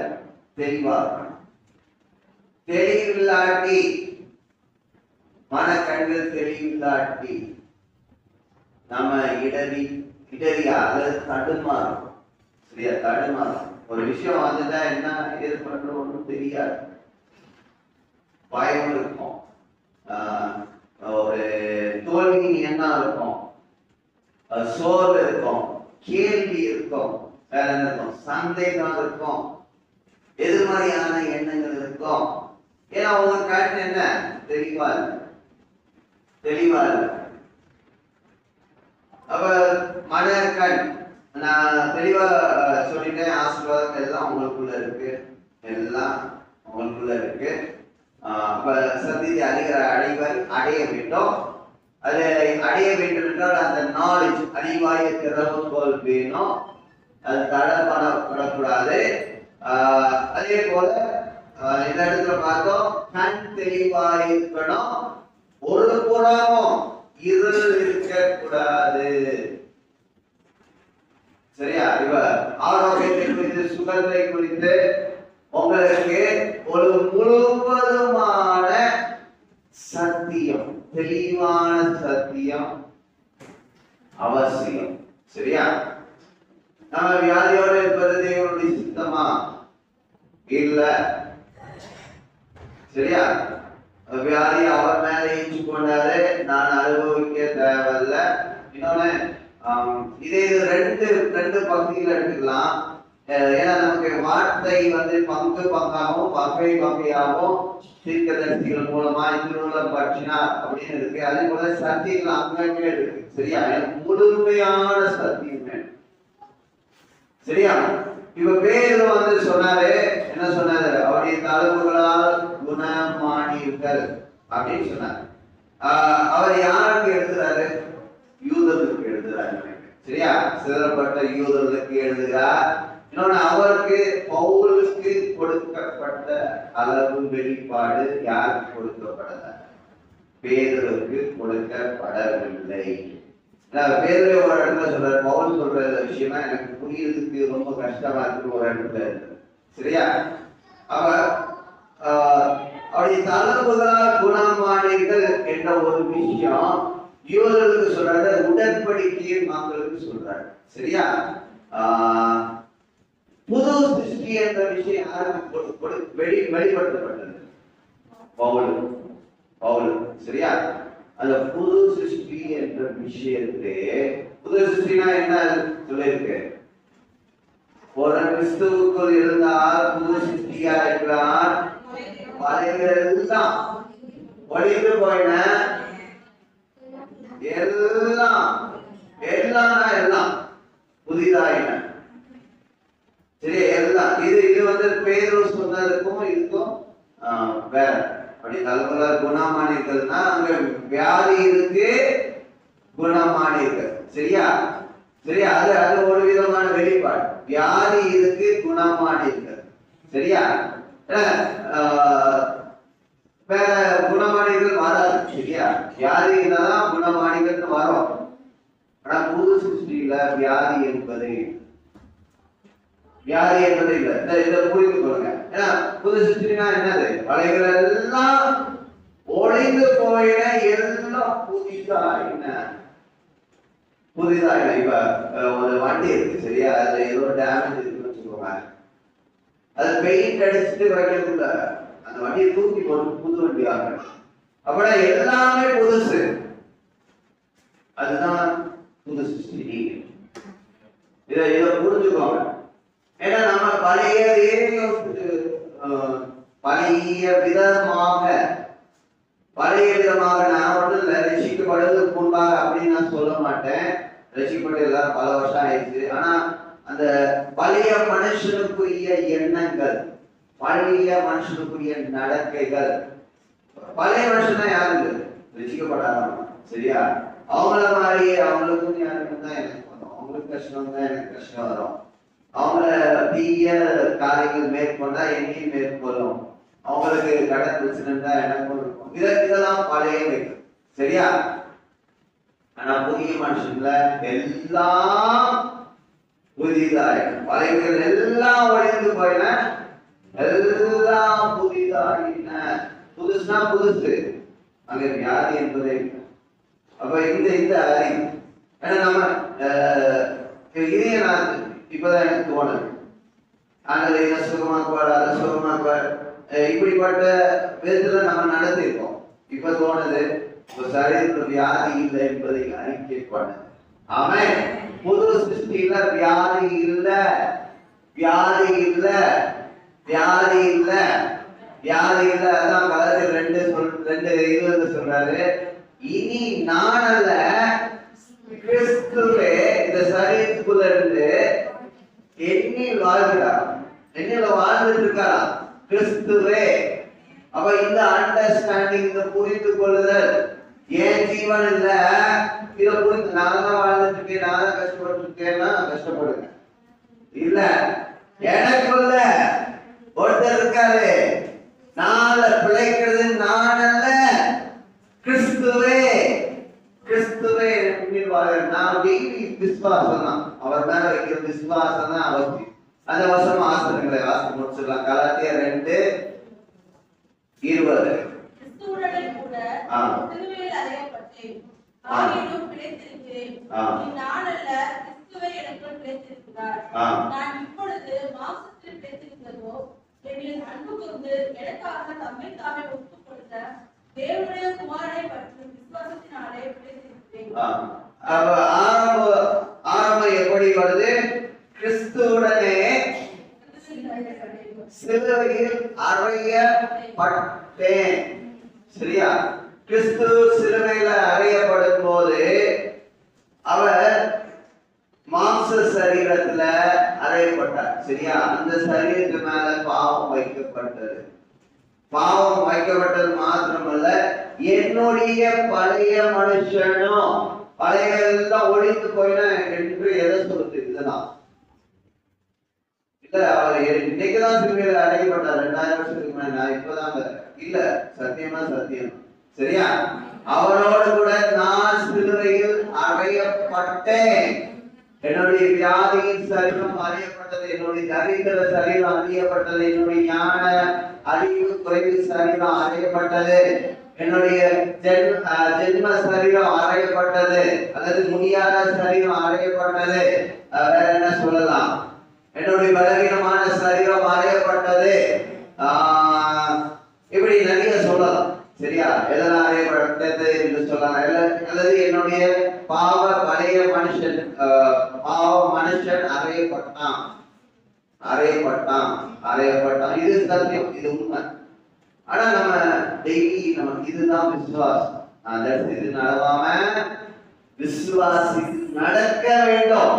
தெளிவாக்கணும். தெளிவில்லாட்டி, மனக்கண்கள் தெளிவில்லாட்டி நம்ம இடறியா அல்லது தடுமாறும். சரியா? தடுமாறும். ஒரு விஷயம் வந்துட்டா என்ன ஏது பண்றது ஒன்றும் தெரியாது, பயம் இருக்கும், ஒரு தோல்வியின் எண்ணம் இருக்கும், சோர்வு இருக்கும், கேள்வி இருக்கும், வேற என்ன இருக்கும், சந்தேகம் இருக்கும், எதிர்மறையான எண்ணங்கள் இருக்கும். ஏன்னா உங்க கண் என்ன தெளிவா இல்லை. அப்ப மனக்கண் நான் தெளிவா சொல்லிட்டேன். ஆசீர்வாதம் எல்லாம் உங்களுக்குள்ள இருக்கு, எல்லாம் உங்களுக்குள்ள இருக்கு. அப்ப சத்தியத்தை அடைய வேண்டும். அது அடைய வேண்டும் என்றால் அந்த நாலேஜ், அறிவாய திறவுகோல் வேணும். அது தடப்படக்கூடாது. அதே போல இந்த இடத்துல பார்த்தோம், கண் தெளிவாய் இருக்கணும். ஒரு புறமும் இருள் இருக்கக்கூடாது. சரியா? இப்ப ஆரோக்கியத்தை குறித்து, சுகத்தை குறித்து உங்களுக்கு ஒரு முழுவதுமான சத்தியம், தெளிவான சத்தியம் அவசியம். சரியா? நம்ம வியாதியோடு இருப்பது தேவனுடைய சித்தமா? இல்ல. சரியா? வியாதி அவர் மேல ஏற்று கொண்டாரு, நான் அனுபவிக்க தேவையில்ல. இன்னொன்னு, இதே ரெண்டு பகுதியில் எடுத்துக்கலாம். ஏன்னா நமக்கு வார்த்தை பங்காகவும் வகையாகவும் தீர்க்கதரிசிகள் மூலமா திருநூலம் பற்றினா அப்படின்னு இருக்கு. அதே போல சத்தியங்கள் அங்கங்கே இருக்கு. சரியா? முழுமையான சத்தியம் வேணும். சரியா? இப்ப பேர் சொன்னாரு, என்ன சொன்னாரு, அவருடைய தழும்புகளால் குணமானீர்கள் அப்படின்னு சொன்னார். அவர் யாருக்கு எழுதுறாரு? யூதர்களுக்கு எழுதுறாரு. சரியா? சிதறப்பட்ட யூதர்களுக்கு எழுதுகிறார். இன்னொன்னு, அவருக்கு பவுலுக்கு கொடுக்கப்பட்ட அளவு வெளிப்பாடு யாருக்கு கொடுக்கப்படல? பேதுருக்கு கொடுக்கப்படவில்லை. பேதுரு ஒரு இடத்துல சொல்றாரு, பவுல் சொல்ற விஷயமா எனக்கு புரியறதுக்கு ரொம்ப கஷ்டமா இருக்கு ஒரு இடத்துல இருக்கு. சரியா? அவருடைய தளர்வுகளால் குணமானீர்கள் என்ற ஒரு விஷயம் யூதர்களுக்கு சொல்றாரு, உடன்படிக்கையின் மக்களுக்கு சொல்றாரு. சரியா? புது சிருஷ்டி என்ற விஷயம் யாருக்கு வெளிப்படுத்தப்பட்டது? பவுல். சரியா? அந்த புது சிருஷ்டி என்ற விஷயத்தை, புது சிருஷ்டினா என்ன சொல்லிருக்கு? ஒரு கிறிஸ்துவுக்குள் இருந்தால் புது சிருஷ்டியா இருக்கிறார். பழையகள் எல்லாம் ஒழிந்து போயின, எல்லாம் புதிதாயின. சரி? எல்லாம் இது பேரு சொன்னதுக்கும் இதுக்கும் வேற. அப்படி தலைமுறை குணமானீர்கள்னா அங்க வியாதி இருக்கு, குணமானீர்கள். சரியா? அது ஒரு விதமான வெளிப்பாடு. வியாதி இருக்கு, குணமானீர்கள். சரியா? வேற குணமானீர்கள் வராது. சரியா? வியாதி இருந்தாதான் குணமானீர்கள் வரும். ஆனா புது சிருஷ்டியில வியாதி என்பது இல்லை. இதை புரிந்து கொள்ளுங்க. ஏன்னா புது சிருஷ்டினா என்னது? பழையகள் எல்லாம் ஒழிந்து போயின, எல்லாம் புதிதாயின. இப்ப ஒரு வண்டி இருக்கு. சரியா? அதுல ஏதோ டேமேஜ் இருக்குன்னு வச்சுக்கோங்க. அது பெயிண்ட் அடிச்சுட்டு வைக்கிறதுல அந்த வண்டியை தூக்கி போட்டு புது வண்டி ஆகணும். அப்படின்னா எல்லாமே புதுசு. அதுதான் புது சிருஷ்டி. இதை புரிஞ்சுக்கோங்க. ஏன்னா நம்ம பழைய விதமாக நான் ஒன்றும் ரசிக்கப்படுவதற்கு முன்பாக அப்படின்னு நான் சொல்ல மாட்டேன். ரசிக்கப்பட்டு எல்லாம் பல வருஷம் ஆயிடுச்சு. ஆனா அந்த பழைய மனுஷனுக்குரிய எண்ணங்கள், பழைய மனுஷனுக்குரிய நடக்கைகள், பழைய மனுஷன் யாரு ரசிக்கப்படாதவங்க. சரியா? அவங்கள மாதிரியே அவங்களுக்கும் யாருக்கும் தான் எனக்கு வரும். அவங்களுக்கு கஷ்டம் தான் எனக்கு கஷ்டம் வரும். அவங்கள தீய காரியங்கள் மேற்கொண்டா என்னையும் மேற்கொள்ளும். அவங்களுக்கு கடன் பிரச்சனை தான் எனக்கும் இருக்கும். இதெல்லாம் பழைய வைக்கும். சரியா? ஆனா புதிய மனுஷன்ல எல்லாம் புதிதாயிடும். பழையவர்கள் எல்லாம் ஒழிந்து போயின, எல்லாம் புதிதாயின. புதுசுனா புதுசு, அங்க வியாதி என்பதே இல்லை. அப்ப இந்த அறிவு ஏன்னா நம்ம இதே நான் இப்பதான் எனக்கு தோணுது, ஆனால் இதை சுகமாக்குவார் அதை சுகமாக்குவார் இப்படிப்பட்ட விதத்துல நம்ம நடத்திருக்கோம். இப்ப தோணுது சரீரத்தில் வியாதி இல்லை என்பதை அறிக்கை பண்ணது. அவன் புது சிருஷ்டியில வியாதி இல்லை, வியாதி இல்லை, வியாதி இல்லை, வியாதி இல்லை. அதான் கலத்தில் 2:20 சொல்றாரு, இனி நான் அல்ல கிறிஸ்துவே இந்த சரீரத்துக்குள்ள இருந்து என்னில் வாழ்கிறார், என்னில வாழ்ந்துட்டு இருக்காரா கிறிஸ்துவே. அப்ப இந்த அண்டர்ஸ்டாண்டிங், இந்த புரிந்து கொள்ளுதல், ஏன் ஜீவன் இல்ல இத புரிந்து நான் தான் வாழ்ந்துட்டு இருக்கேன், நான் தான் கஷ்டப்பட்டு இருக்கேன்னா கஷ்டப்படுங்க இல்ல, எனக்குள்ள ஒருத்தர் இருக்காரு, நாள பிழைக்கிறது நான் அல்ல கிறிஸ்துவே, கிறிஸ்துவே நான் டெய்லி விசுவாசம் தான், அவர் மேல வைக்கிற விசுவாசம் தான் அவசியம். அந்த வருஷம் ஆசிரியர்களை வாசித்து முடிச்சிடலாம். கலாத்தியர் 2:20. ஆரம்பம் எப்படி வருது? கிறிஸ்துவுடனே சிலுவையில் அறையப்பட்டேன். சரியா? கிறிஸ்து சிலுவையில அறையப்படும் போது அவர் மாம்ச சரீரத்துல அறையப்பட்டார். சரியா? அந்த சரீரத்து மேல பாவம் வைக்கப்பட்டது. பாவம் வைக்கப்பட்டது மாத்திரமல்ல, என்னுடைய பழைய மனுஷனும் பழைய எல்லாம் ஒழிந்து போயின என்று எதை சொல்லுது? இதுதான் இல்ல, அவர் இன்னைக்குதான் சிலுவையில அறையப்பட்டார். 2000 வருஷத்துக்கு முன்னாடி, நான் இப்பதான் இல்ல, சத்தியமா சத்தியம். சரியா? அவரோடு கூட நான் சிலுவையில் அறையப்பட்டேன். என்னுடைய வியாதியின் சரீரம் அறியப்பட்டது, என்னுடைய தரித்திர சரீரம் அறியப்பட்டது, என்னுடைய ஞான அறிவு குறைவு சரீரம் அறியப்பட்டது, என்னுடைய ஜென்ம சரீரம் அறையப்பட்டது, அல்லது முடியாத சரீரம் அறையப்பட்டது. வேற என்ன சொல்லலாம்? என்னுடைய பலவீனமான சரீரம் அறையப்பட்டது. இப்படி நிறைய சொல்லலாம். சரியா? எதெல்லாம் அறையப்பட்டது என்று சொல்லலாம். அல்லது என்னுடைய பாவ பழைய மனுஷன், பாவ மனுஷன் அறையப்பட்டான், அறையப்பட்டான், அறையப்பட்டான். இது சத்தியம், இது உண்மை. ஆனா நம்ம டெய்லி நமக்கு இதுதான் விசுவாசம். இது நடவாம விசுவாசி நடக்க வேண்டும்.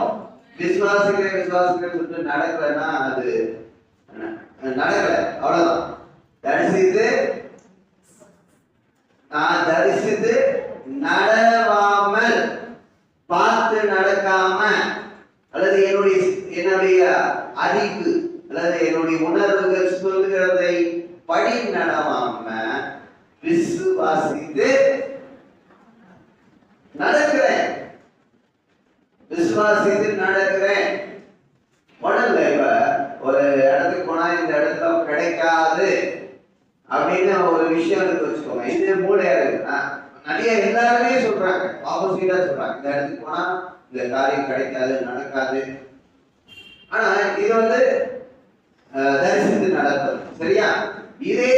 விசுவாசிக்கிறேன் சொல்லிட்டு நடக்கலன்னா அது நடக்கல, அவ்வளவுதான். நான் தரிசித்து நடவாமல், பார்த்து நடக்காம, அல்லது என்னுடைய அறிவு அல்லது என்னுடைய உணர்வுகள் சொல்லுகிறதை படி நடவாம விசுவாசித்து நடக்கிறேன், விசுவாசித்து நடக்கிறேன். உடல்ல இப்ப ஒரு இடத்துக்கு போனா இந்த இடத்துல கிடைக்காது அப்படின்னு ஒரு விஷயம் இருக்கு வச்சுக்கோங்க. இது மூளையா இருக்கு. நிறைய எல்லாருமே சொல்றாங்க, ஆப்போசிட்டா சொல்றாங்க, இந்த இடத்துக்கு போனா இந்த காரியம் கிடைக்காது, நடக்காது. ஆனா இது தரிசித்து நடக்கும். சரியா? இதே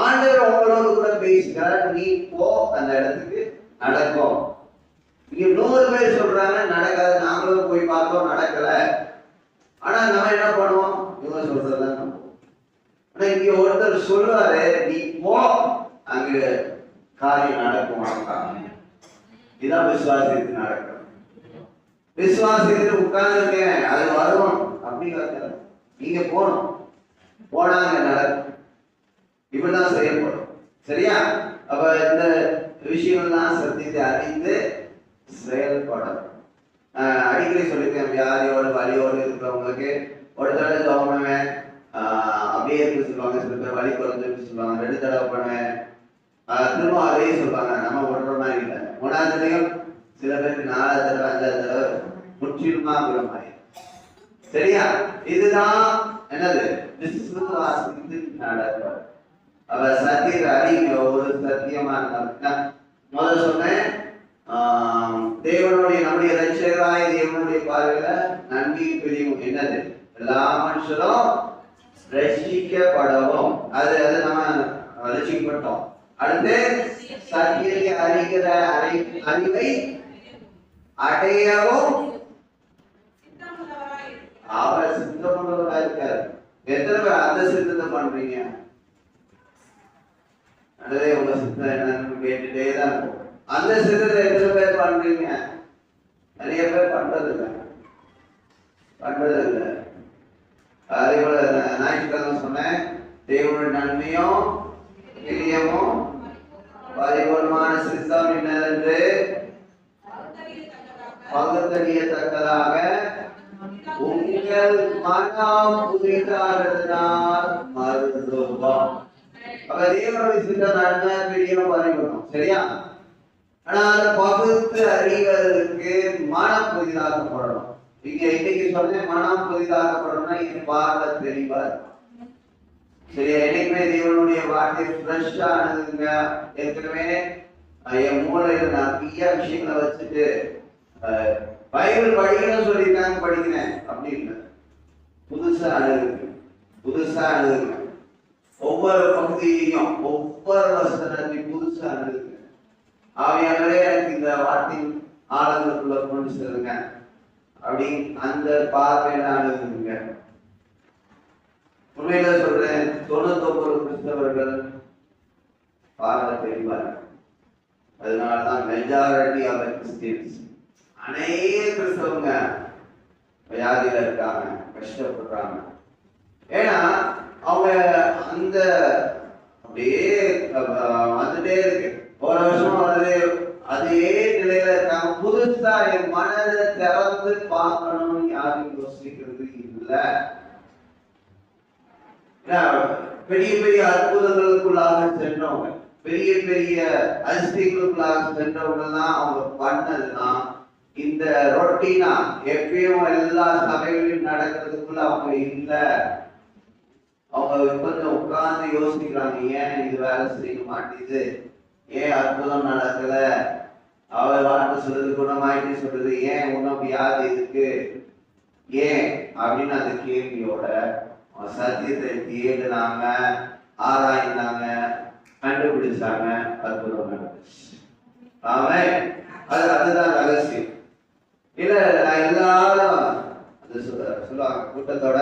ஆண்டவர் உங்களோடு கூட பேசுகிறார், நீ போ அந்த இடத்துக்கு, நடக்கும். இங்க 100 பேர் சொல்றாங்க நடக்காது, நாங்களும் போய் பார்த்தோம் நடக்கல. ஆனா நம்ம என்ன பண்ணுவோம்? இவங்க சொல்றதுதான் நம்ம. ஆனா இங்க ஒருத்தர் சொல்லுவாரு, நீ போ, அங்க காரியம் நடக்கும். இதான் விசுவாசத்துக்கு நடக்கும். விசுவாசத்துக்கு உட்கார்ந்து இருக்கேன், அது வரும் அப்படிங்கிறது. நீங்க போகணும், போனாங்க நடக்கும். இப்படிதான் செய்யப்படும். சரியா? அப்ப இந்த விஷயங்கள்லாம் சத்தியத்தை அறிந்து செயல்படும். அடிக்கடி சொல்லியிருக்கேன், வியாதியோடு வலியோடு இருக்கிறவங்களுக்கு ஒரு தடவை ஜெபம் பண்ணுவேன், அப்படியே இருக்கு சொல்லுவாங்க. சில பேர் வலி குறைஞ்சிருக்கு சொல்லுவாங்க, 2 தடவை பண்ணுவேன், திரும்ப அதே சொல்லுவாங்க. நம்ம விடுற மாதிரி இல்லை. 3ஆவதுலையும் சில பேருக்கு 4ஆவது தடவை 5ஆவது தடவை முற்றிலுமா குணமாயி. சரியா? இதுதான் என்னது விசுவாசித்து நடக்கும். அவ சத்தியத்தை அறிங்க. ஒரு சத்தியமா இருந்தாங்க. முதல்ல சொன்னேன், தேவனுடைய நம்முடைய ரட்சகராய் தேவனுடைய பார்வையில நன்மையும் பிரியும் என்னது? எல்லா மனுஷரும் ரட்சிக்கப்படவும். அது நம்ம ரட்சிக்கப்பட்டோம். அடுத்து சத்தியத்தை அறிகிற அறிவை அடையவும் அவர் சித்தமுள்ளவரா இருக்காரு. எத்தனை பேர் அந்த சித்தத்தை பண்றீங்க? அதே உங்க சித்தம் என்னன்னு கேட்டுட்டே தான் இருக்கும். அந்த சித்தத்தை எத்தனை பேர் பண்றீங்க? நிறைய பேர் பண்றது இல்லை. அதே போல ஞாயிற்றுக்கிழமை சொன்னேன், தேவனுடைய நன்மையும் பிரியமும் பரிபூர்ணமான சித்தம் என்னதென்று பகுத்தறியத்தக்கதாக உங்கள் மனம் புதிதாகிறதுனால் மருந்துவோம். அப்ப தேவனுடைய சித்தம் நன்மை பிரியம் பரிபூர்ணம். சரியா? ஆனா அதை பகுத்து அறிவதற்கு மனம் புதிதாக்கப்படணும். இங்க இன்னைக்கு சொன்னேன், மனம் புதிதாக்கப்படணும்னா என் பார்வை தெளிவா இருக்கும். சரியா? என்னைக்குமே தேவனுடைய வார்த்தை ஃப்ரெஷ்ஷா ஆனதுங்க. ஏற்கனவே என் மூளையில நிறைய விஷயங்களை வச்சுட்டு பைபிள் படிக்கணும்னு சொல்லியிருக்காங்க, படிக்கிறேன் அப்படின்னு புதுசா அணுகுங்க. ஒவ்வொரு பகுதியையும் ஒவ்வொரு வசனத்தையும் புதுசா அணுகுங்க. ஆவியானவரே எனக்கு இந்த வார்த்தையின் ஆழங்களுக்குள்ள கொண்டு செல்லுங்க அப்படி அந்த பார்வையில அணுகுங்க. உண்மையில சொல்றேன், 99 கிறிஸ்தவர்கள் பார்வை தெளிவார். அதனாலதான் மெஜாரிட்டி ஆஃப் கிறிஸ்டியன்ஸ், அநேக கிறிஸ்தவங்க வியாதியில இருக்காங்க, கஷ்டப்படுறாங்க. ஏன்னா அவங்க அந்த அப்படியே வந்துட்டே இருக்கு, ஒரு வருஷம் வருது, அதே நிலையில இருக்காங்க. புதுசா என் மனதை திறந்து பார்க்கணும்னு யாரும் யோசிக்கிறது இல்லை. பெரிய பெரிய அற்புதங்களுக்குள்ளாக சென்றவங்க, பெரிய பெரிய அதிசயங்களுக்குள்ளாக சென்றவங்க தான் அவங்க பண்ணதுதான் இந்த ரொட்டீனா எப்பயும் எல்லா சபைகளிலும் நடக்கிறதுக்குள்ள அவங்க இல்லை. அவங்க கொஞ்சம் உட்கார்ந்து யோசிக்கிறாங்க, ஏன் இது வேலை செய்ய மாட்டேது, ஏன் அற்புதம் நடக்கல, அவர் வார்த்தை சொல்றது குணமாயிட்டு சொல்றது, ஏன் உனக்கு வியாதி இருக்கு, ஏன் அப்படின்னு அந்த கேள்வியோட சத்தியத்தை தேடினாங்க, ஆராய்ந்தாங்க, கண்டுபிடிச்சாங்க, அற்புதம் நடந்துச்சு. அதுதான் ரகசியம். இல்ல எல்லாரும் அது சொல்லுவாங்க கூட்டத்தோட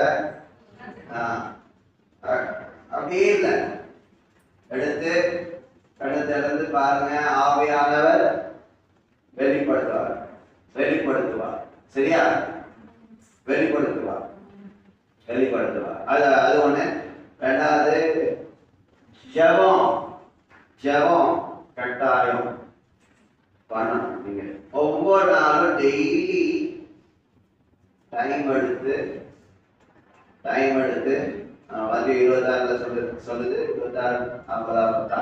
அப்படியே இல்லை. எடுத்து பாருங்க, ஆவியானவர் வெளிப்படுத்துவார். சரியா? வெளிப்படுத்துவார். அது ஒண்ணு. ரெண்டாவது ஜெபம் கட்டாயம் பண்ணணும். நீங்க ஒவ்வொரு நாளும் டெய்லி டைம் எடுத்து 26 சொல்லுது 26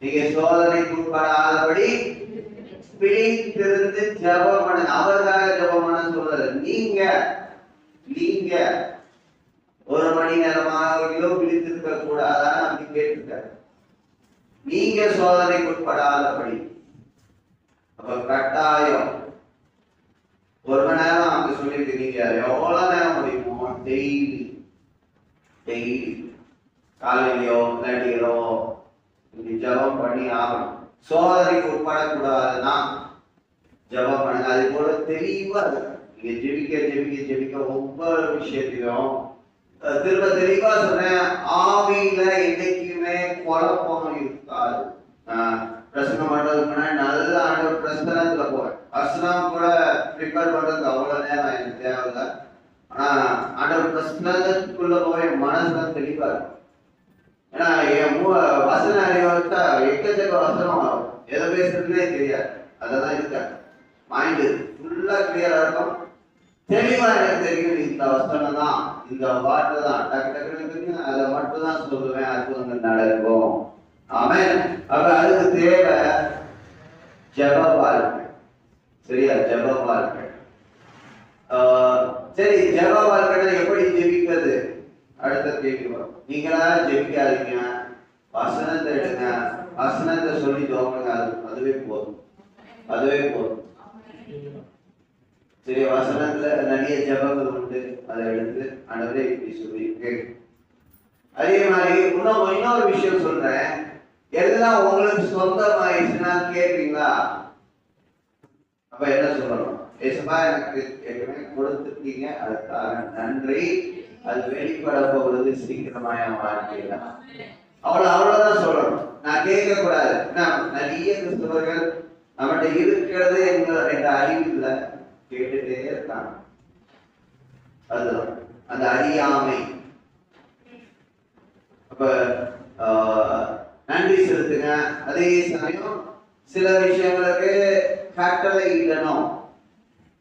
நீங்க சோதனைக்கு உட்படாதபடி பிடித்திருந்து ஜெபம் பண்ணுங்க. அவருக்காக ஜெபம் பண்ண சொல்றது. நீங்க 1 மணி நேரமாகிலோ பிடித்திருக்க கூடாதான்னு அப்படி கேட்டிருக்காரு. நீங்க சோதனைக்கு உட்படாதபடி. அப்ப கட்டாயம் 1 மணி நேரம் அங்க சொல்லிட்டு நீங்க எவ்வளவு நேரம் முடியுமோ டெய்லி காலையிலயோ நடிகரோ ஜபம் பண்ணி ஆகணும். சோதனைக்கு உட்படக்கூடாதுன்னா ஜபம் பண்ணுங்க. அது போல தெளிவா நீங்க ஜெபிக்க ஒவ்வொரு விஷயத்திலும் திரும்ப தெளிவா சொல்றேன், ஆவியில என்னைக்குமே குழப்பம் இருக்காது. பிரசனம் பண்றதுக்கு முன்னாடி நல்லா ஆண்டவர் பிரசனத்துல போவேன். பிரசனம் கூட ப்ரிப்பேர் பண்றதுக்கு அவ்வளவு நேரம் எனக்கு தேவையில்லை. ஆனா ஆண்டவர் பிரசனத்துக்குள்ள போய் மனசுல தெளிவா இருக்கும். ஏன்னா என் வசன அறிவா எதை பேசுறதுன்னே தெரியாது. அதெல்லாம் இருக்க மைண்டு ஃபுல்லா கிளியரா இருக்கும். தெளிவா எனக்கு தெரியும், இந்த வசனம் தான், இந்த வார்த்தை தான், டக்கு டக்குன்னு தெரியும், அதை மட்டும் தான் சொல்லுவேன், அற்புதங்கள் நடக்கும். ஆமென். அப்ப அதுக்கு தேவை ஜெப வாழ்க்கை. சரியா? ஜெப வாழ்க்கை. சரி, ஜெப வாழ்க்கைனா எப்படி ஜெபிக்கிறது? அடுத்த கேள்வி வரும். நீங்களா ஜெபிக்காதீங்க, வசனத்தை எடுங்க, வசனத்தை சொல்லி ஜோங்க, அதுவே போதும், அதுவே போதும். சரி, வசனத்துல நிறைய ஜெபங்கள் உண்டு, அதை எடுத்து ஆண்டவரே இப்படி சொல்லி கேட்கு. அதே மாதிரி இன்னொரு விஷயம் சொல்றேன், எல்லாம் உங்களுக்கு சொந்தமாயிடுச்சுன்னா கேட்பீங்களா? அப்ப என்ன சொல்லணும்? ஏசப்பா எனக்கு ஏற்கனவே கொடுத்துருக்கீங்க, அதுக்காக நன்றி, அது வெளிப்பட போகிறது சீக்கிரமாய வாழ்க்கையில. அவ்வளவுதான் சொல்லணும். நான் கேட்க கூடாது. நிறைய கிறிஸ்தவர்கள் நம்மகிட்ட இருக்கிறது என்ற அறிவில்ல கேட்டுட்டே இருக்காங்க. அதுதான் அந்த அறியாமை. அப்ப நன்றி செலுத்துங்க. அதே சமயம் சில விஷயங்களுக்கு கட்டளை இடணும்.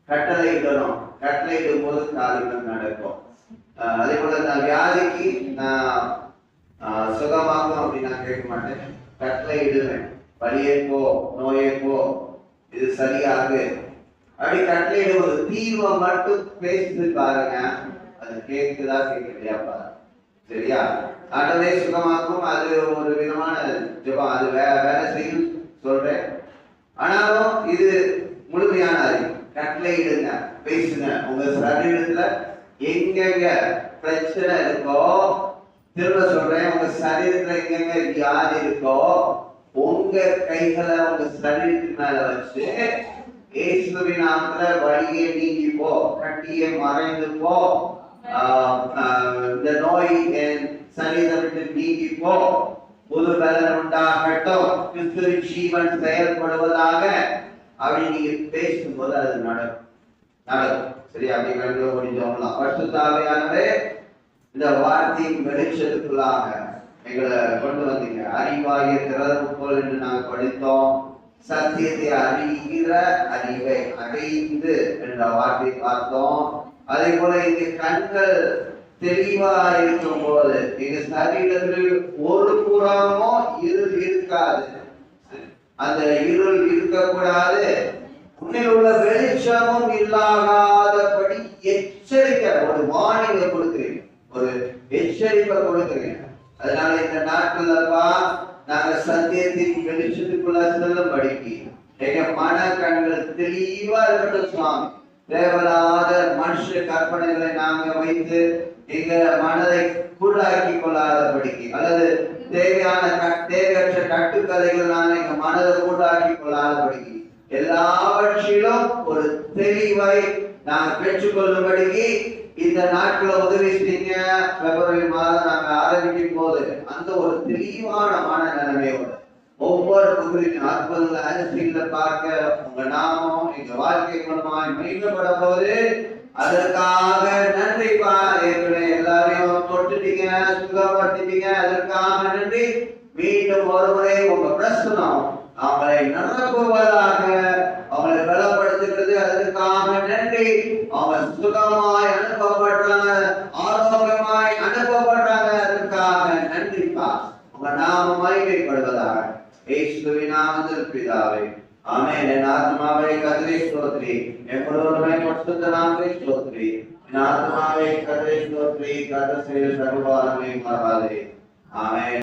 கட்டளை இடும் போது காரியங்கள் நடக்கும். அதே போல நான் வியாதிக்கு நான் சுகமாகும் அப்படின்னு நான் கேட்க மாட்டேன், கட்டளை இடுவேன். வலியே போ, நோயே போ, இது சரியாகு அப்படி கட்டளை இடுவது. தீர்வை மட்டும் பேசுது பாருங்க, அது கேட்குதா கேட்கலையா பாருங்க. சரியா? ஆண்டவரே சுகமாக்கும், அது ஒரு விதமான ஜெபம், அது வேலை செய்யும் சொல்றேன். ஆனாலும் இது முழுமையான அறிவு. கட்டளை இடுங்க, பேசுங்க. உங்க சரீரத்துல எங்கெங்க பிரச்சனை இருக்கோ, திரும்ப சொல்றேன், உங்க சரீரத்துல எங்கெங்க வியாதி இருக்கோ, உங்க கைகளை உங்க சரீரத்துக்கு மேல வச்சு இயேசுவின் நாமத்துல வலியே நீங்கி போ, கட்டியே மறைந்து போ, இந்த நோய் என் சரீரம் விட்டு நீங்கி போ, புது பலன் உண்டாகட்டும், கிறிஸ்துவின் ஜீவன் செயல்படுவதாக அப்படி நீங்க பேசும்போது அது நடக்கும். சரி, அப்படி கண்டு முடிஞ்சோம்லாம். பரிசுத்தாவியானவரே, இந்த வார்த்தையின் வெளிச்சத்துக்குள்ளாக எங்களை கொண்டு வந்தீங்க. அறிவாகிய திறவு போல் என்று நாங்கள் படித்தோம். சத்தியத்தை அறிகிற அறிவை அடைந்து என்ற வார்த்தை பார்த்தோம். அதே போல இங்க கண்கள் தெளிவா இருக்கும் போது எங்க சரீரத்தில் ஒரு புறமோ இருள் இருக்காது. அந்த இருள் இருக்கக்கூடாது. உன்னில் உள்ள வெளிச்சமும் இல்லாதபடி எச்சரிக்கை, ஒரு வார்னிங்கை கொடுக்குறீங்க, ஒரு எச்சரிப்பை கொடுக்குறீங்க. அதனால இந்த நாட்கள்லப்பா நாங்க சத்தியத்தின் வெளிச்சத்துக்குள்ள செல்லும் படிக்கு எங்க மன கண்கள் தெளிவா இருக்கட்டும் சுவாமி. தேவையில்லாத மனுஷ கற்பனைகளை நாங்க வைத்து எங்க மனதை கூடாக்கி கொள்ளாதபடிக்கு, அல்லது தேவையற்ற கட்டுக்கதைகள் நாங்க எங்க மனதை கூடாக்கி கொள்ளாதபடிக்கு, எல்லாவற்றிலும் ஒரு தெளிவை நாங்கள் பெற்றுக்கொள்ளும்படிக்கு இந்த நாட்களை உதவி செய்யுங்க. பிப்ரவரி மாதம் நாங்க ஆரம்பிக்கும் போது அந்த ஒரு தெளிவான மனநிலைமையோடு ஒவ்வொரு பகுதியின் அற்புதங்களை அதிசயங்களை பார்க்க உங்க நாமம் எங்க வாழ்க்கை மூலமாய் மீட்கப்பட போது அதற்காக நன்றிப்பா. எல்லாரையும் தொட்டுட்டீங்க, சுகப்படுத்திட்டீங்க, அதற்காக நன்றி. மீண்டும் ஒருமுறை உங்க பிரசனம் அவங்களை நிரப்புவதாக, அவங்களை பலப்படுத்துகிறது, அதற்காக நன்றி. அவங்க சுகமாய் அனுப்பப்படுறாங்க, ஆரோக்கியமாய் அனுப்பப்படுறாங்க, அதற்காக நன்றிப்பா. உங்க நாமம் மகிமைப்படுவதாக இயேசுவின் நாமத்தில் பிதாவே, ஆமென். என் ஆத்மாவே கர்த்தரை ஸ்தோத்திரி, என் முழுவதுமே பரிசுத்த நாமத்தை ஸ்தோத்திரி. என் ஆத்மாவே கர்த்தரை ஸ்தோத்திரி, கர்த்தர் செய்த சர்வ வல்லமையை மறவாதே. ஆமென்.